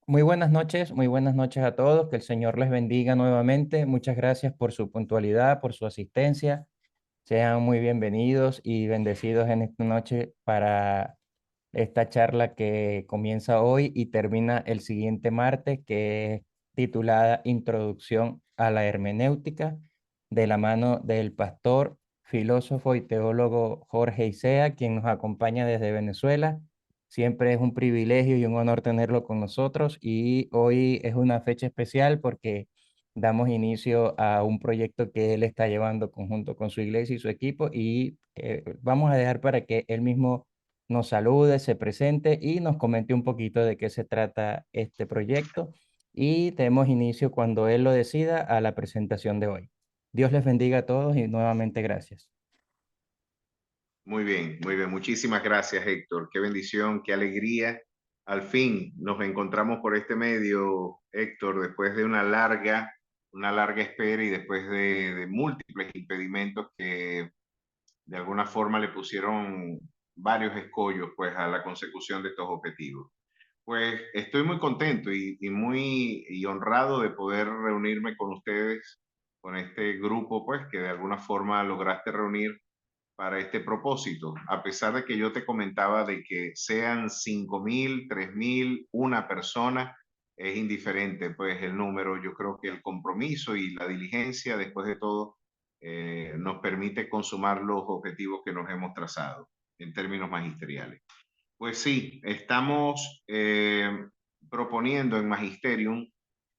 muy buenas noches a todos. Que el Señor les bendiga nuevamente. Muchas gracias por su puntualidad, por su asistencia. Sean muy bienvenidos y bendecidos en esta noche para esta charla que comienza hoy y termina el siguiente martes, que es titulada Introducción a la Hermenéutica, de la mano del pastor, filósofo y teólogo Jorge Isea, quien nos acompaña desde Venezuela. Siempre es un privilegio y un honor tenerlo con nosotros y hoy es una fecha especial porque damos inicio a un proyecto que él está llevando conjunto con su iglesia y su equipo y vamos a dejar para que él mismo nos salude, se presente y nos comente un poquito de qué se trata este proyecto y demos inicio cuando él lo decida a la presentación de hoy. Dios les bendiga a todos y nuevamente gracias. Muy bien, muy bien. Muchísimas gracias, Héctor. Qué bendición, qué alegría. Al fin nos encontramos por este medio, Héctor, después de una larga espera y después de múltiples impedimentos que de alguna forma le pusieron varios escollos pues a la consecución de estos objetivos. Pues estoy muy contento y honrado de poder reunirme con ustedes, con este grupo, pues que de alguna forma lograste reunir para este propósito, a pesar de que yo te comentaba de que sean 5.000, 3.000, una persona, es indiferente, pues el número, yo creo que el compromiso y la diligencia, después de todo, nos permite consumar los objetivos que nos hemos trazado en términos magisteriales. Pues sí, estamos proponiendo en Magisterium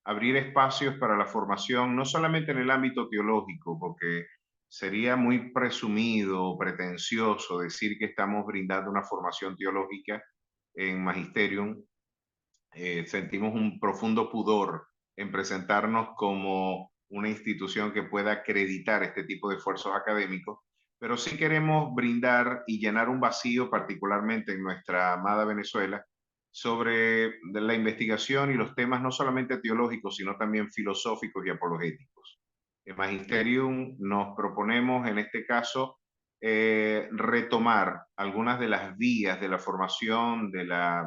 abrir espacios para la formación, no solamente en el ámbito teológico, porque sería muy presumido o pretencioso decir que estamos brindando una formación teológica en Magisterium. Sentimos un profundo pudor en presentarnos como una institución que pueda acreditar este tipo de esfuerzos académicos, pero sí queremos brindar y llenar un vacío, particularmente en nuestra amada Venezuela, sobre la investigación y los temas no solamente teológicos, sino también filosóficos y apologéticos. En Magisterium nos proponemos, en este caso, retomar algunas de las vías de la formación, de la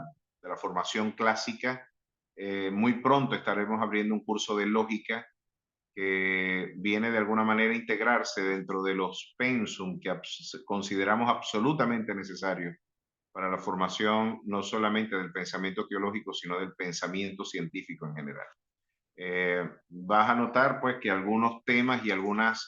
formación clásica. Muy pronto estaremos abriendo un curso de lógica que viene de alguna manera a integrarse dentro de los pensum que consideramos absolutamente necesarios para la formación no solamente del pensamiento teológico, sino del pensamiento científico en general. Vas a notar pues que algunos temas y algunas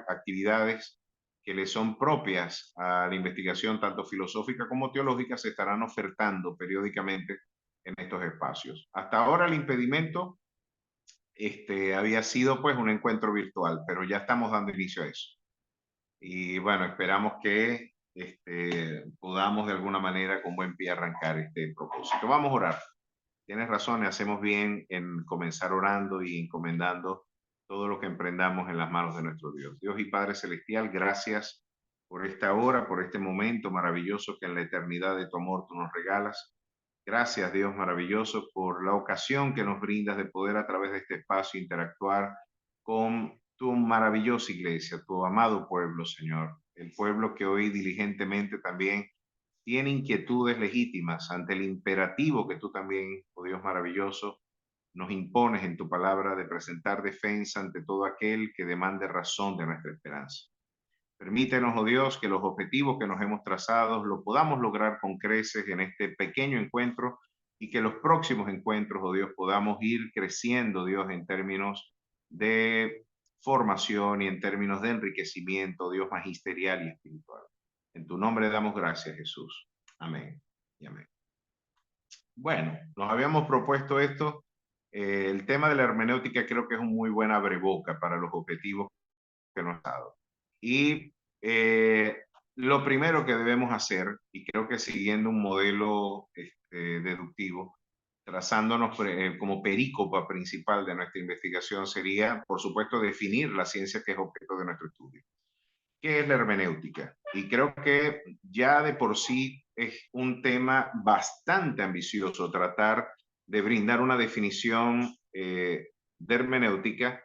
actividades que le son propias a la investigación tanto filosófica como teológica se estarán ofertando periódicamente en estos espacios. Hasta ahora el impedimento había sido pues un encuentro virtual, pero ya estamos dando inicio a eso. Y bueno, esperamos que podamos de alguna manera con buen pie arrancar este propósito. Vamos a orar. Tienes razón, hacemos bien en comenzar orando y encomendando todo lo que emprendamos en las manos de nuestro Dios. Dios y Padre Celestial, gracias por esta hora, por este momento maravilloso que en la eternidad de tu amor tú nos regalas. Gracias, Dios maravilloso, por la ocasión que nos brindas de poder a través de este espacio interactuar con tu maravillosa iglesia, tu amado pueblo, Señor. El pueblo que hoy diligentemente también tiene inquietudes legítimas ante el imperativo que tú también, oh Dios maravilloso, nos impones en tu palabra de presentar defensa ante todo aquel que demande razón de nuestra esperanza. Permítenos, oh Dios, que los objetivos que nos hemos trazado lo podamos lograr con creces en este pequeño encuentro y que los próximos encuentros, oh Dios, podamos ir creciendo, Dios, en términos de formación y en términos de enriquecimiento, Dios, magisterial y espiritual. En tu nombre damos gracias, Jesús. Amén y amén. Bueno, nos habíamos propuesto esto. El tema de la hermenéutica creo que es un muy buen abreboca para los objetivos que nos ha dado. Y lo primero que debemos hacer, y creo que siguiendo un modelo deductivo, trazándonos como perícopa principal de nuestra investigación, sería, por supuesto, definir la ciencia que es objeto de nuestro estudio. ¿Qué es la hermenéutica? Y creo que ya de por sí es un tema bastante ambicioso tratar de brindar una definición de hermenéutica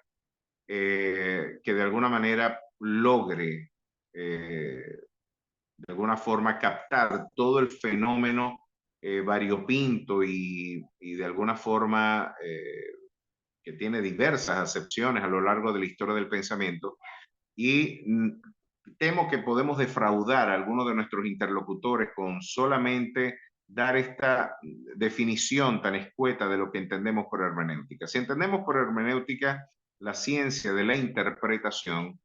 que de alguna manera logre de alguna forma captar todo el fenómeno variopinto y de alguna forma que tiene diversas acepciones a lo largo de la historia del pensamiento. Y temo que podemos defraudar a algunos de nuestros interlocutores con solamente dar esta definición tan escueta de lo que entendemos por hermenéutica. Si entendemos por hermenéutica la ciencia de la interpretación,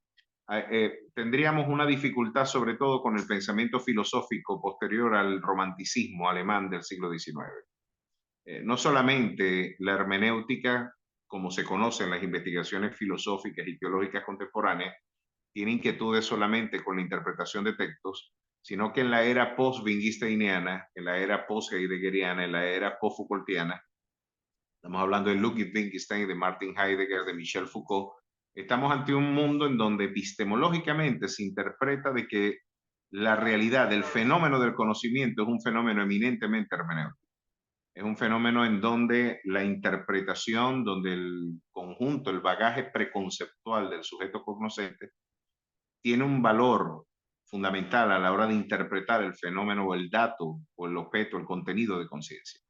tendríamos una dificultad sobre todo con el pensamiento filosófico posterior al romanticismo alemán del siglo XIX. No solamente la hermenéutica, como se conoce en las investigaciones filosóficas y teológicas contemporáneas, tiene inquietudes solamente con la interpretación de textos, sino que en la era post-wittgensteiniana, en la era post-heideggeriana, en la era post-Foucaultiana, estamos hablando de Ludwig Wittgenstein, de Martin Heidegger, de Michel Foucault, estamos ante un mundo en donde epistemológicamente se interpreta de que la realidad, el fenómeno del conocimiento es un fenómeno eminentemente hermenéutico. Es un fenómeno en donde la interpretación, donde el conjunto, el bagaje preconceptual del sujeto cognoscente tiene un valor fundamental a la hora de interpretar el fenómeno o el dato o el objeto, el contenido de conciencia.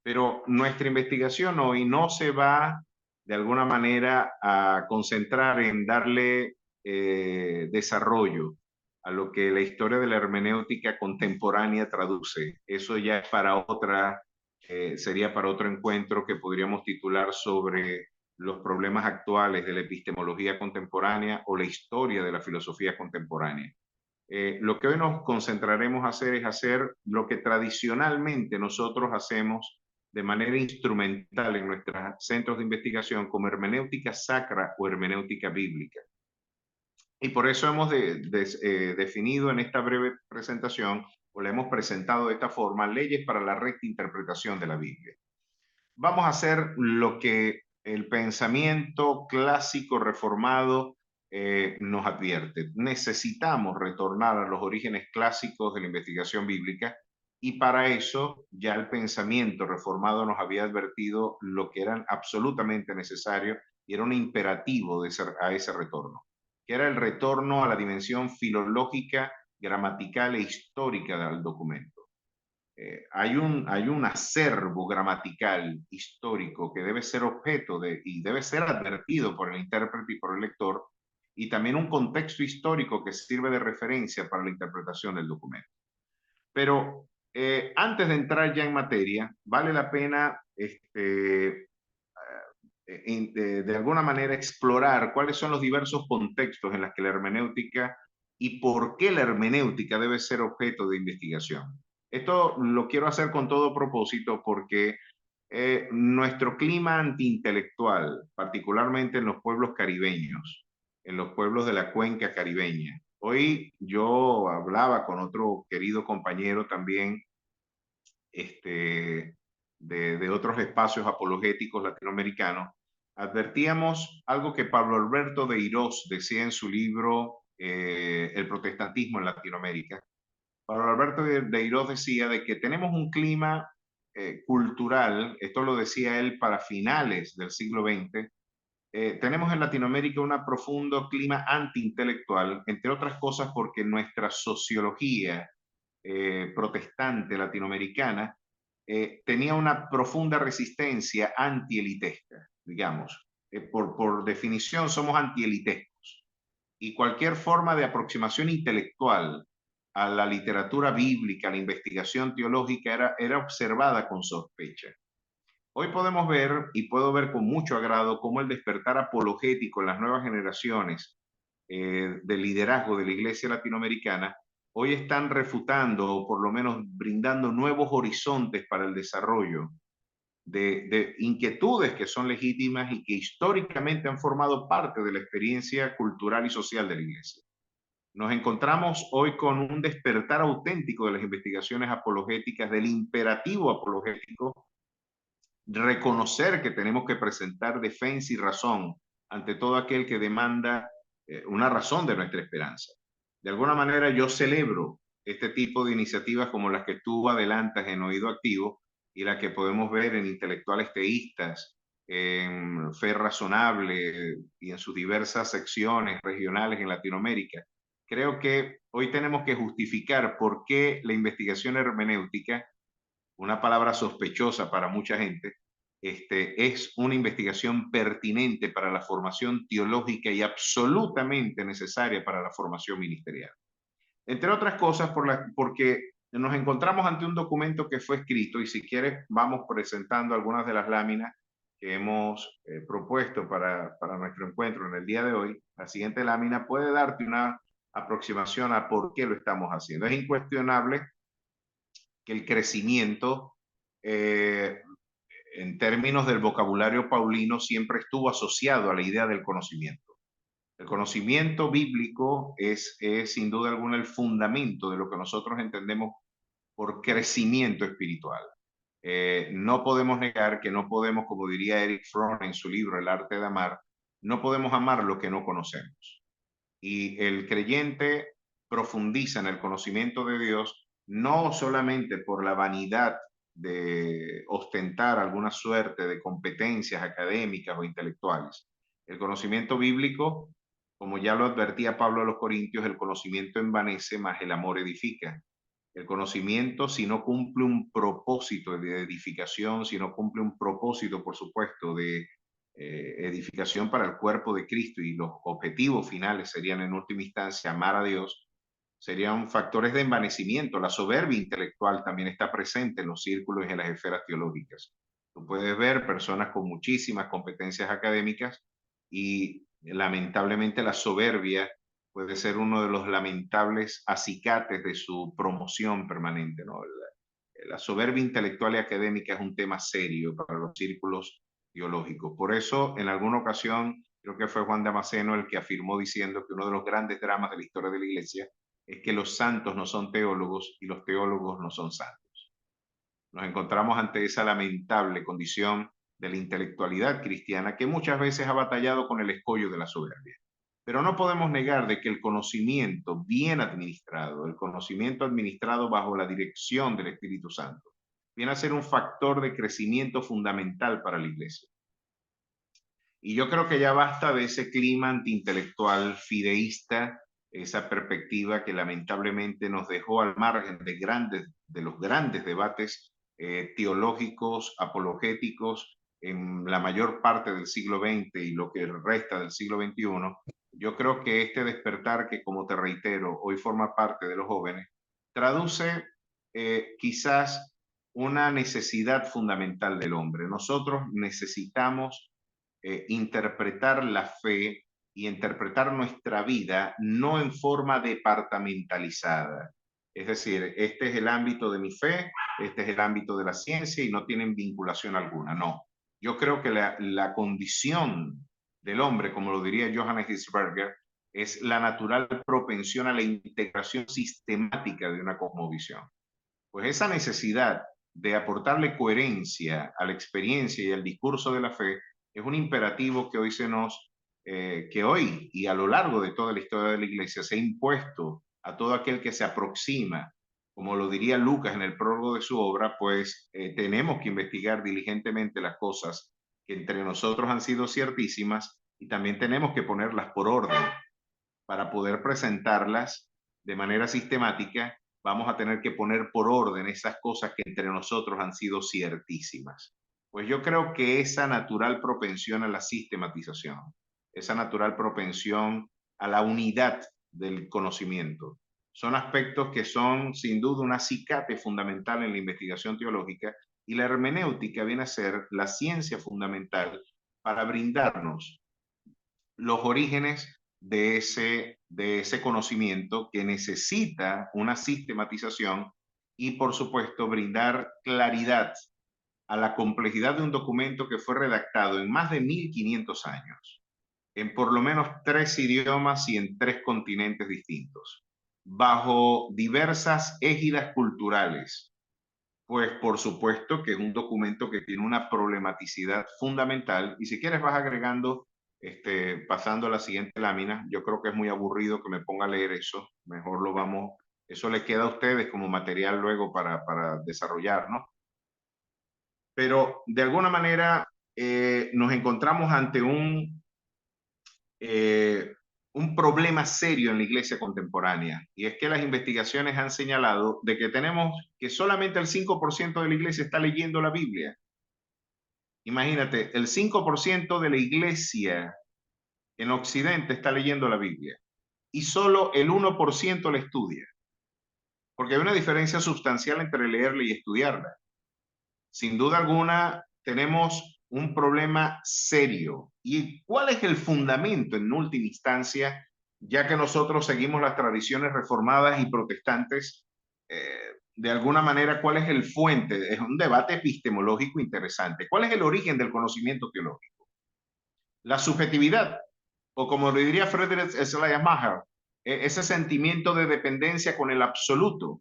Pero nuestra investigación hoy no se va de alguna manera a concentrar en darle desarrollo a lo que la historia de la hermenéutica contemporánea traduce. Eso ya es para otra, sería para otro encuentro que podríamos titular sobre los problemas actuales de la epistemología contemporánea o la historia de la filosofía contemporánea. Lo que hoy nos concentraremos a hacer es hacer lo que tradicionalmente nosotros hacemos de manera instrumental en nuestros centros de investigación como hermenéutica sacra o hermenéutica bíblica. Y por eso hemos definido en esta breve presentación, o le hemos presentado de esta forma, leyes para la recta interpretación de la Biblia. Vamos a hacer lo que el pensamiento clásico reformado nos advierte. Necesitamos retornar a los orígenes clásicos de la investigación bíblica y para eso ya el pensamiento reformado nos había advertido lo que era absolutamente necesario y era un imperativo a ese retorno, que era el retorno a la dimensión filológica, gramatical e histórica del documento. Hay un acervo gramatical histórico que debe ser objeto de y debe ser advertido por el intérprete y por el lector, y también un contexto histórico que sirve de referencia para la interpretación del documento. Pero antes de entrar ya en materia, vale la pena de alguna manera explorar cuáles son los diversos contextos en los que la hermenéutica y por qué la hermenéutica debe ser objeto de investigación. Esto lo quiero hacer con todo propósito porque nuestro clima antiintelectual, particularmente en los pueblos caribeños, en los pueblos de la cuenca caribeña. Hoy yo hablaba con otro querido compañero también de otros espacios apologéticos latinoamericanos, advertíamos algo que Pablo Alberto de Irós decía en su libro El protestantismo en Latinoamérica. Pablo Alberto de Irós decía de que tenemos un clima cultural, esto lo decía él para finales del siglo XX, tenemos en Latinoamérica un profundo clima antiintelectual, entre otras cosas porque nuestra sociología protestante latinoamericana tenía una profunda resistencia antielitesca, digamos. Por definición somos antielitescos. Y cualquier forma de aproximación intelectual a la literatura bíblica, a la investigación teológica, era observada con sospecha. Hoy podemos ver, y puedo ver con mucho agrado, cómo el despertar apologético en las nuevas generaciones del liderazgo de la iglesia latinoamericana hoy están refutando o por lo menos brindando nuevos horizontes para el desarrollo de inquietudes que son legítimas y que históricamente han formado parte de la experiencia cultural y social de la iglesia. Nos encontramos hoy con un despertar auténtico de las investigaciones apologéticas, del imperativo apologético, reconocer que tenemos que presentar defensa y razón ante todo aquel que demanda una razón de nuestra esperanza. De alguna manera yo celebro este tipo de iniciativas como las que tú adelantas en Oído Activo y las que podemos ver en intelectuales teístas, en Fe Razonable y en sus diversas secciones regionales en Latinoamérica. Creo que hoy tenemos que justificar por qué la investigación hermenéutica una palabra sospechosa para mucha gente, es una investigación pertinente para la formación teológica y absolutamente necesaria para la formación ministerial. Entre otras cosas, porque nos encontramos ante un documento que fue escrito, y si quieres vamos presentando algunas de las láminas que hemos propuesto para nuestro encuentro en el día de hoy. La siguiente lámina puede darte una aproximación a por qué lo estamos haciendo. Es incuestionable que el crecimiento, eh, en términos del vocabulario paulino, siempre estuvo asociado a la idea del conocimiento. El conocimiento bíblico es sin duda alguna el fundamento de lo que nosotros entendemos por crecimiento espiritual. No podemos negar que no podemos, como diría Eric Fromm en su libro El arte de amar, no podemos amar lo que no conocemos. Y el creyente profundiza en el conocimiento de Dios no solamente por la vanidad de ostentar alguna suerte de competencias académicas o intelectuales. El conocimiento bíblico, como ya lo advertía Pablo a los Corintios, el conocimiento envanece, mas el amor edifica. El conocimiento, si no cumple un propósito de edificación, si no cumple un propósito, por supuesto, de edificación para el cuerpo de Cristo, y los objetivos finales serían en última instancia amar a Dios, serían factores de envanecimiento. La soberbia intelectual también está presente en los círculos y en las esferas teológicas. Tú puedes ver personas con muchísimas competencias académicas y lamentablemente la soberbia puede ser uno de los lamentables acicates de su promoción permanente, ¿no? La soberbia intelectual y académica es un tema serio para los círculos teológicos. Por eso, en alguna ocasión, creo que fue Juan Damasceno el que afirmó diciendo que uno de los grandes dramas de la historia de la Iglesia es que los santos no son teólogos y los teólogos no son santos. Nos encontramos ante esa lamentable condición de la intelectualidad cristiana que muchas veces ha batallado con el escollo de la soberbia. Pero no podemos negar de que el conocimiento bien administrado, el conocimiento administrado bajo la dirección del Espíritu Santo, viene a ser un factor de crecimiento fundamental para la Iglesia. Y yo creo que ya basta de ese clima antiintelectual fideísta, esa perspectiva que lamentablemente nos dejó al margen de los grandes debates teológicos, apologéticos en la mayor parte del siglo XX y lo que resta del siglo XXI. Yo creo que este despertar que, como te reitero, hoy forma parte de los jóvenes, traduce quizás una necesidad fundamental del hombre. Nosotros necesitamos interpretar la fe y interpretar nuestra vida no en forma departamentalizada. Es decir, este es el ámbito de mi fe, este es el ámbito de la ciencia y no tienen vinculación alguna. No, yo creo que la condición del hombre, como lo diría Johannes Hirzberger, es la natural propensión a la integración sistemática de una cosmovisión. Pues esa necesidad de aportarle coherencia a la experiencia y al discurso de la fe es un imperativo que hoy que hoy y a lo largo de toda la historia de la Iglesia se ha impuesto a todo aquel que se aproxima, como lo diría Lucas en el prólogo de su obra, pues tenemos que investigar diligentemente las cosas que entre nosotros han sido ciertísimas y también tenemos que ponerlas por orden para poder presentarlas de manera sistemática. Vamos a tener que poner por orden esas cosas que entre nosotros han sido ciertísimas. Pues yo creo que esa natural propensión a la sistematización, esa natural propensión a la unidad del conocimiento, son aspectos que son sin duda un acicate fundamental en la investigación teológica, y la hermenéutica viene a ser la ciencia fundamental para brindarnos los orígenes de ese conocimiento que necesita una sistematización y, por supuesto, brindar claridad a la complejidad de un documento que fue redactado en más de 1500 años, en por lo menos 3 idiomas y en 3 continentes distintos, bajo diversas égidas culturales. Pues por supuesto que es un documento que tiene una problematicidad fundamental, y si quieres vas agregando, pasando a la siguiente lámina. Yo creo que es muy aburrido que me ponga a leer eso, mejor lo vamos, eso le queda a ustedes como material luego para desarrollar, ¿no? Pero de alguna manera nos encontramos ante eh, un problema serio en la iglesia contemporánea, y es que las investigaciones han señalado de que tenemos que solamente el 5% de la iglesia está leyendo la Biblia. Imagínate, el 5% de la iglesia en Occidente está leyendo la Biblia y solo el 1% la estudia, porque hay una diferencia sustancial entre leerla y estudiarla. Sin duda alguna, tenemos un problema serio. ¿Y cuál es el fundamento en última instancia, ya que nosotros seguimos las tradiciones reformadas y protestantes? De alguna manera, ¿cuál es el fuente? Es un debate epistemológico interesante. ¿Cuál es el origen del conocimiento teológico? La subjetividad, o como le diría Friedrich Schleiermacher, ese sentimiento de dependencia con el absoluto,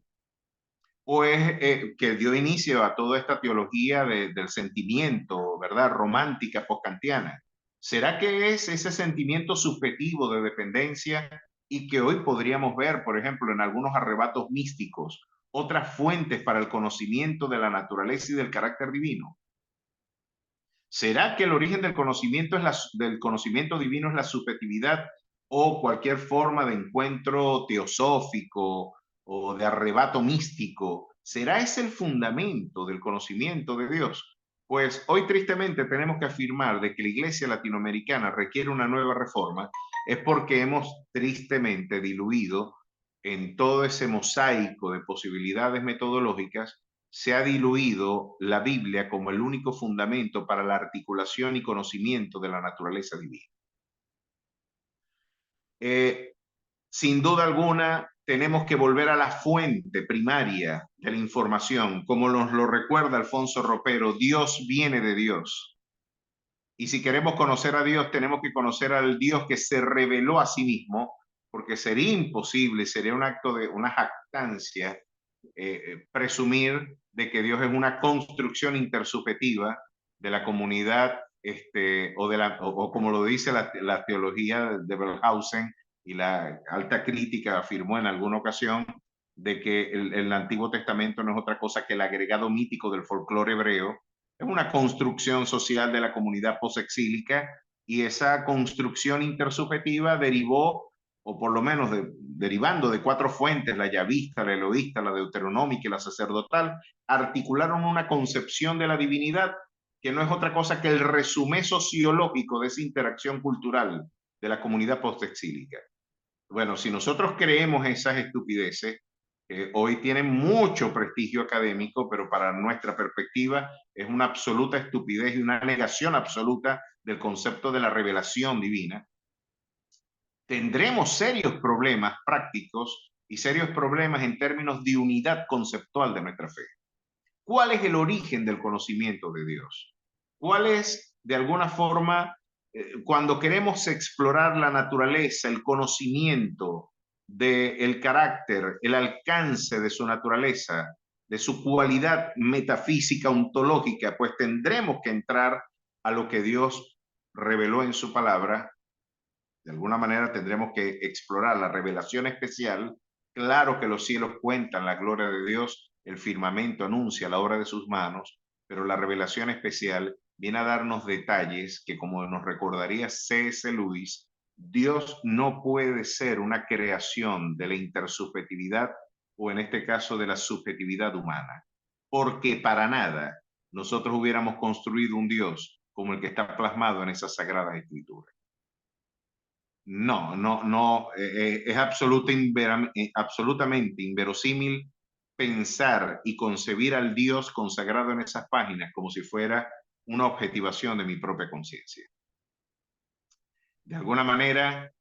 pues que dio inicio a toda esta teología del sentimiento, ¿verdad? Romántica, postkantiana. ¿Será que es ese sentimiento subjetivo de dependencia y que hoy podríamos ver, por ejemplo, en algunos arrebatos místicos, otras fuentes para el conocimiento de la naturaleza y del carácter divino? ¿Será que el origen del conocimiento divino es la subjetividad o cualquier forma de encuentro teosófico o de arrebato místico? ¿Será ese el fundamento del conocimiento de Dios? Pues hoy tristemente tenemos que afirmar de que la iglesia latinoamericana requiere una nueva reforma, es porque hemos tristemente diluido en todo ese mosaico de posibilidades metodológicas, se ha diluido la Biblia como el único fundamento para la articulación y conocimiento de la naturaleza divina. Eh, Sin duda alguna, tenemos que volver a la fuente primaria de la información, como nos lo recuerda Alfonso Ropero: Dios viene de Dios. Y si queremos conocer a Dios, tenemos que conocer al Dios que se reveló a sí mismo, porque sería imposible, sería un acto de una jactancia presumir de que Dios es una construcción intersubjetiva de la comunidad, o como lo dice la teología de Wellhausen, y la alta crítica afirmó en alguna ocasión de que el Antiguo Testamento no es otra cosa que el agregado mítico del folclore hebreo. Es una construcción social de la comunidad posexílica, y esa construcción intersubjetiva derivó, o por lo menos derivando de cuatro fuentes: la yavista, la eloísta, la deuteronómica y la sacerdotal, articularon una concepción de la divinidad que no es otra cosa que el resumen sociológico de esa interacción cultural de la comunidad postexílica. Bueno, si nosotros creemos esas estupideces, hoy tienen mucho prestigio académico, pero para nuestra perspectiva es una absoluta estupidez y una negación absoluta del concepto de la revelación divina. Tendremos serios problemas prácticos y serios problemas en términos de unidad conceptual de nuestra fe. ¿Cuál es el origen del conocimiento de Dios? ¿Cuál es, de alguna forma, cuando queremos explorar la naturaleza, el conocimiento del carácter, el alcance de su naturaleza, de su cualidad metafísica, ontológica, pues tendremos que entrar a lo que Dios reveló en su palabra? De alguna manera tendremos que explorar la revelación especial. Claro que los cielos cuentan la gloria de Dios, el firmamento anuncia la obra de sus manos, pero la revelación especial viene a darnos detalles que, como nos recordaría C.S. Lewis, Dios no puede ser una creación de la intersubjetividad, o en este caso de la subjetividad humana, porque para nada nosotros hubiéramos construido un Dios como el que está plasmado en esas sagradas escrituras. No, no, no, es absolutamente inverosímil pensar y concebir al Dios consagrado en esas páginas como si fuera una objetivación de mi propia conciencia. De alguna manera,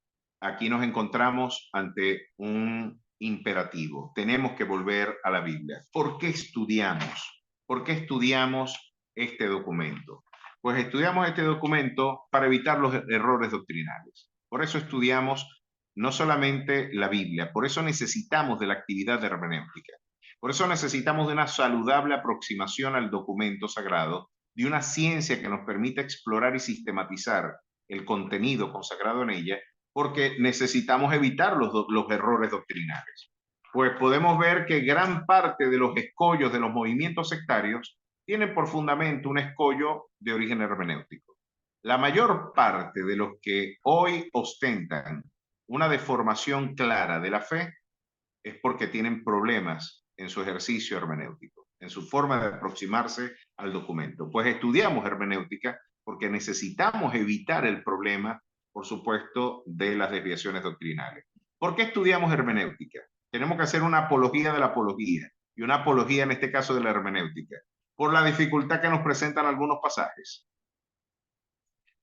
aquí nos encontramos ante un imperativo. Tenemos que volver a la Biblia. ¿Por qué estudiamos? ¿Por qué estudiamos este documento? Pues estudiamos este documento para evitar los errores doctrinales. Por eso estudiamos no solamente la Biblia, por eso necesitamos de la actividad de hermenéutica. Por eso necesitamos de una saludable aproximación al documento sagrado, de una ciencia que nos permita explorar y sistematizar el contenido consagrado en ella, porque necesitamos evitar los errores doctrinales. Pues podemos ver que gran parte de los escollos de los movimientos sectarios tienen por fundamento un escollo de origen hermenéutico. La mayor parte de los que hoy ostentan una deformación clara de la fe, es porque tienen problemas en su ejercicio hermenéutico, en su forma de aproximarse al documento. Pues estudiamos hermenéutica porque necesitamos evitar el problema, por supuesto, de las desviaciones doctrinales. ¿Por qué estudiamos hermenéutica? Tenemos que hacer una apología de la apología y una apología en este caso de la hermenéutica, por la dificultad que nos presentan algunos pasajes.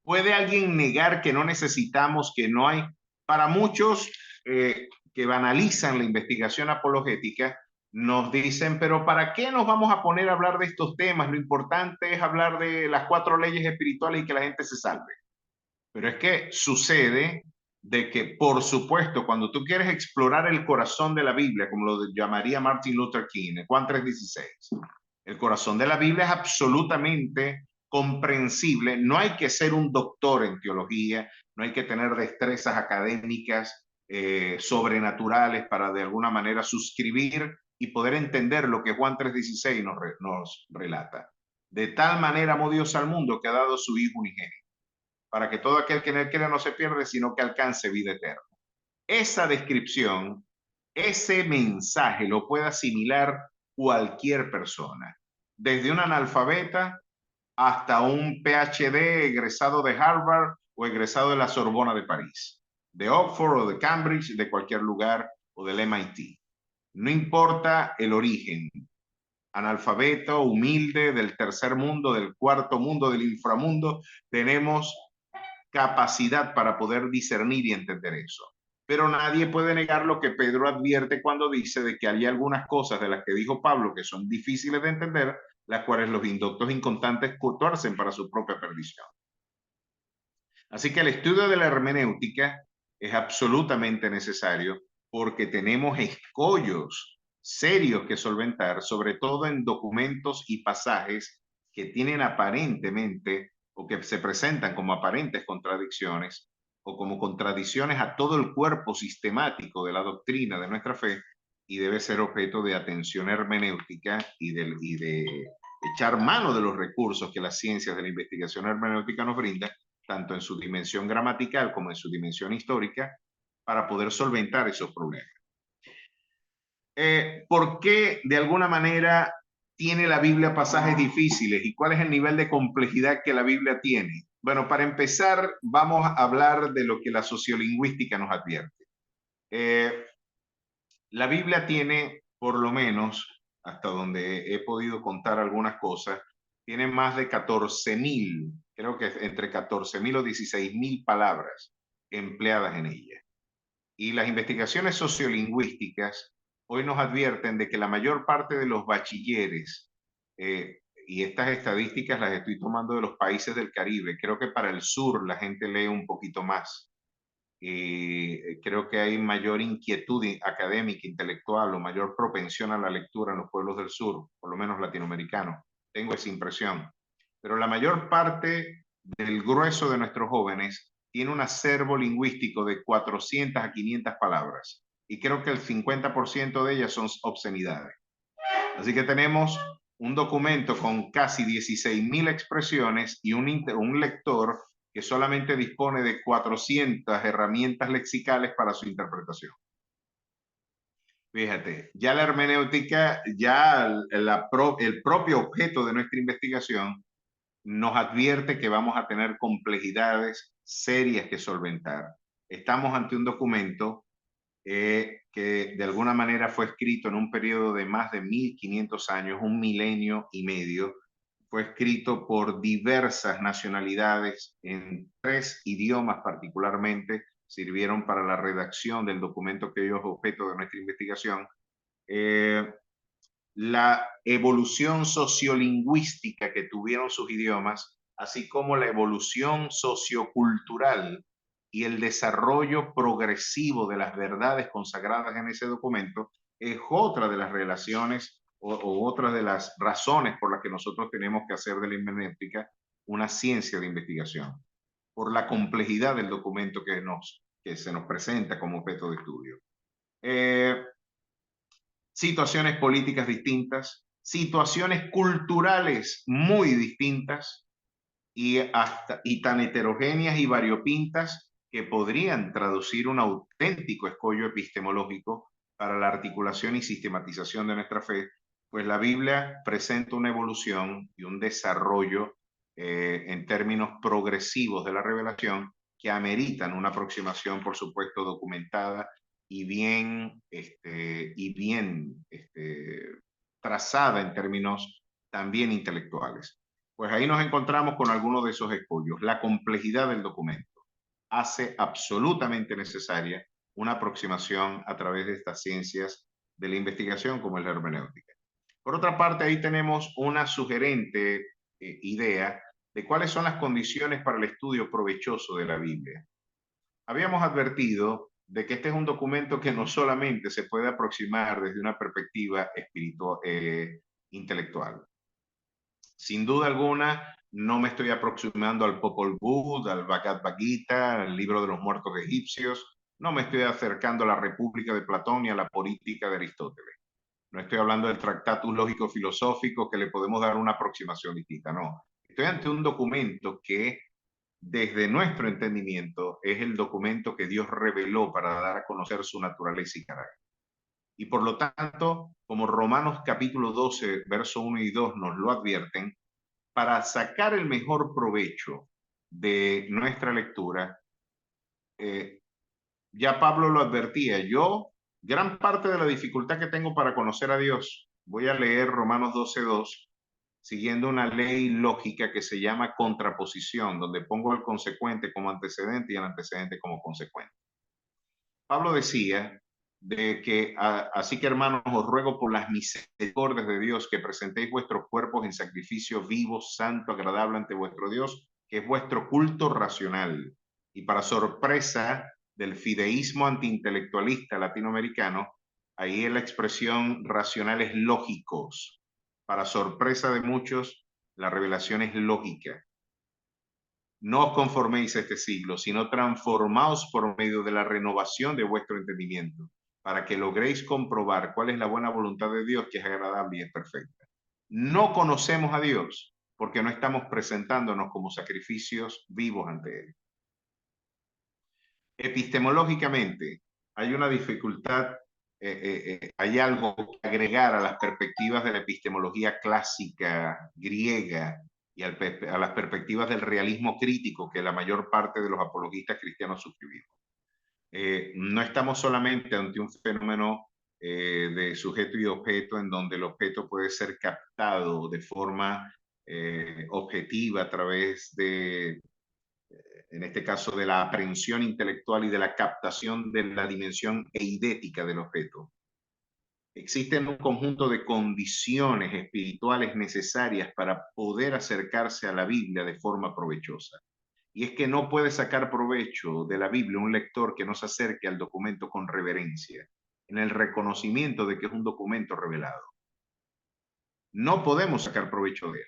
¿Puede alguien negar que no necesitamos, que no hay? Para muchos que banalizan la investigación apologética, nos dicen, pero ¿para qué nos vamos a poner a hablar de estos temas? Lo importante es hablar de las 4 leyes espirituales y que la gente se salve. Pero es que sucede de que, por supuesto, cuando tú quieres explorar el corazón de la Biblia, como lo llamaría Martin Luther King en Juan 3:16, el corazón de la Biblia es absolutamente comprensible. No hay que ser un doctor en teología, no hay que tener destrezas académicas sobrenaturales para de alguna manera suscribir y poder entender lo que Juan 3:16 nos relata. De tal manera amó Dios al mundo que ha dado su Hijo unigénito, para que todo aquel que en él crea no se pierda, sino que alcance vida eterna. Esa descripción, ese mensaje lo puede asimilar cualquier persona, desde un analfabeta hasta un PhD egresado de Harvard o egresado de la Sorbona de París, de Oxford o de Cambridge, de cualquier lugar o del MIT. No importa el origen, analfabeto, humilde, del tercer mundo, del cuarto mundo, del inframundo, tenemos capacidad para poder discernir y entender eso. Pero nadie puede negar lo que Pedro advierte cuando dice de que hay algunas cosas de las que dijo Pablo que son difíciles de entender, las cuales los indoctos inconstantes tuercen para su propia perdición. Así que el estudio de la hermenéutica es absolutamente necesario porque tenemos escollos serios que solventar, sobre todo en documentos y pasajes que tienen aparentemente o que se presentan como aparentes contradicciones o como contradicciones a todo el cuerpo sistemático de la doctrina de nuestra fe, y debe ser objeto de atención hermenéutica y de echar mano de los recursos que las ciencias de la investigación hermenéutica nos brindan, tanto en su dimensión gramatical como en su dimensión histórica, para poder solventar esos problemas. ¿Por qué de alguna manera tiene la Biblia pasajes difíciles y cuál es el nivel de complejidad que la Biblia tiene? Bueno, para empezar, vamos a hablar de lo que la sociolingüística nos advierte. La Biblia tiene, por lo menos, hasta donde he podido contar algunas cosas, tiene más de 14.000, creo que entre 14.000 o 16.000 palabras empleadas en ella. Y las investigaciones sociolingüísticas hoy nos advierten de que la mayor parte de los bachilleres, y estas estadísticas las estoy tomando de los países del Caribe, creo que para el sur la gente lee un poquito más. Creo que hay mayor inquietud académica, intelectual o mayor propensión a la lectura en los pueblos del sur, por lo menos latinoamericanos. Tengo esa impresión. Pero la mayor parte del grueso de nuestros jóvenes tiene un acervo lingüístico de 400 a 500 palabras. Y creo que el 50% de ellas son obscenidades. Así que tenemos un documento con casi 16.000 expresiones y un lector que solamente dispone de 400 herramientas lexicales para su interpretación. Fíjate, ya la hermenéutica, ya el propio objeto de nuestra investigación nos advierte que vamos a tener complejidades serias que solventar. Estamos ante un documento que de alguna manera fue escrito en un periodo de más de 1500 años, un milenio y medio. Fue escrito por diversas nacionalidades en 3 idiomas particularmente, sirvieron para la redacción del documento que hoy es objeto de nuestra investigación. La evolución sociolingüística que tuvieron sus idiomas, así como la evolución sociocultural y el desarrollo progresivo de las verdades consagradas en ese documento, es otra de las relaciones o otra de las razones por las que nosotros tenemos que hacer de la hermenéutica una ciencia de investigación, por la complejidad del documento que se nos presenta como objeto de estudio. Situaciones políticas distintas, situaciones culturales muy distintas y tan heterogéneas y variopintas que podrían traducir un auténtico escollo epistemológico para la articulación y sistematización de nuestra fe, pues la Biblia presenta una evolución y un desarrollo en términos progresivos de la revelación que ameritan una aproximación, por supuesto, documentada y bien trazada en términos también intelectuales. Pues ahí nos encontramos con algunos de esos escollos. La complejidad del documento hace absolutamente necesaria una aproximación a través de estas ciencias de la investigación como es la hermenéutica. Por otra parte, ahí tenemos una sugerente idea de cuáles son las condiciones para el estudio provechoso de la Biblia. Habíamos advertido de que este es un documento que no solamente se puede aproximar desde una perspectiva espiritual, intelectual. Sin duda alguna, no me estoy aproximando al Popol Vuh, al Bhagavad Gita, al libro de los muertos egipcios, no me estoy acercando a la República de Platón ni a la política de Aristóteles. No estoy hablando del Tractatus Lógico Filosófico que le podemos dar una aproximación distinta, no. Estoy ante un documento que desde nuestro entendimiento es el documento que Dios reveló para dar a conocer su naturaleza y carácter. Y por lo tanto, como Romanos capítulo 12, verso 1 y 2 nos lo advierten, para sacar el mejor provecho de nuestra lectura, ya Pablo lo advertía, yo, gran parte de la dificultad que tengo para conocer a Dios, voy a leer Romanos 12:2, siguiendo una ley lógica que se llama contraposición, donde pongo el consecuente como antecedente y el antecedente como consecuente. Pablo decía de que, así que hermanos, os ruego por las misericordias de Dios que presentéis vuestros cuerpos en sacrificio vivo, santo, agradable ante vuestro Dios, que es vuestro culto racional. Y para sorpresa del fideísmo antiintelectualista latinoamericano, ahí la expresión racional es lógicos. Para sorpresa de muchos, la revelación es lógica. No os conforméis a este siglo, sino transformaos por medio de la renovación de vuestro entendimiento, para que logréis comprobar cuál es la buena voluntad de Dios, que es agradable y es perfecta. No conocemos a Dios porque no estamos presentándonos como sacrificios vivos ante Él. Epistemológicamente, hay una dificultad, hay algo que agregar a las perspectivas de la epistemología clásica griega y a las perspectivas del realismo crítico que la mayor parte de los apologistas cristianos suscribimos. No estamos solamente ante un fenómeno de sujeto y objeto en donde el objeto puede ser captado de forma objetiva a través de, en este caso, de la aprehensión intelectual y de la captación de la dimensión eidética del objeto. Existen un conjunto de condiciones espirituales necesarias para poder acercarse a la Biblia de forma provechosa. Y es que no puede sacar provecho de la Biblia un lector que no se acerque al documento con reverencia, en el reconocimiento de que es un documento revelado. No podemos sacar provecho de él.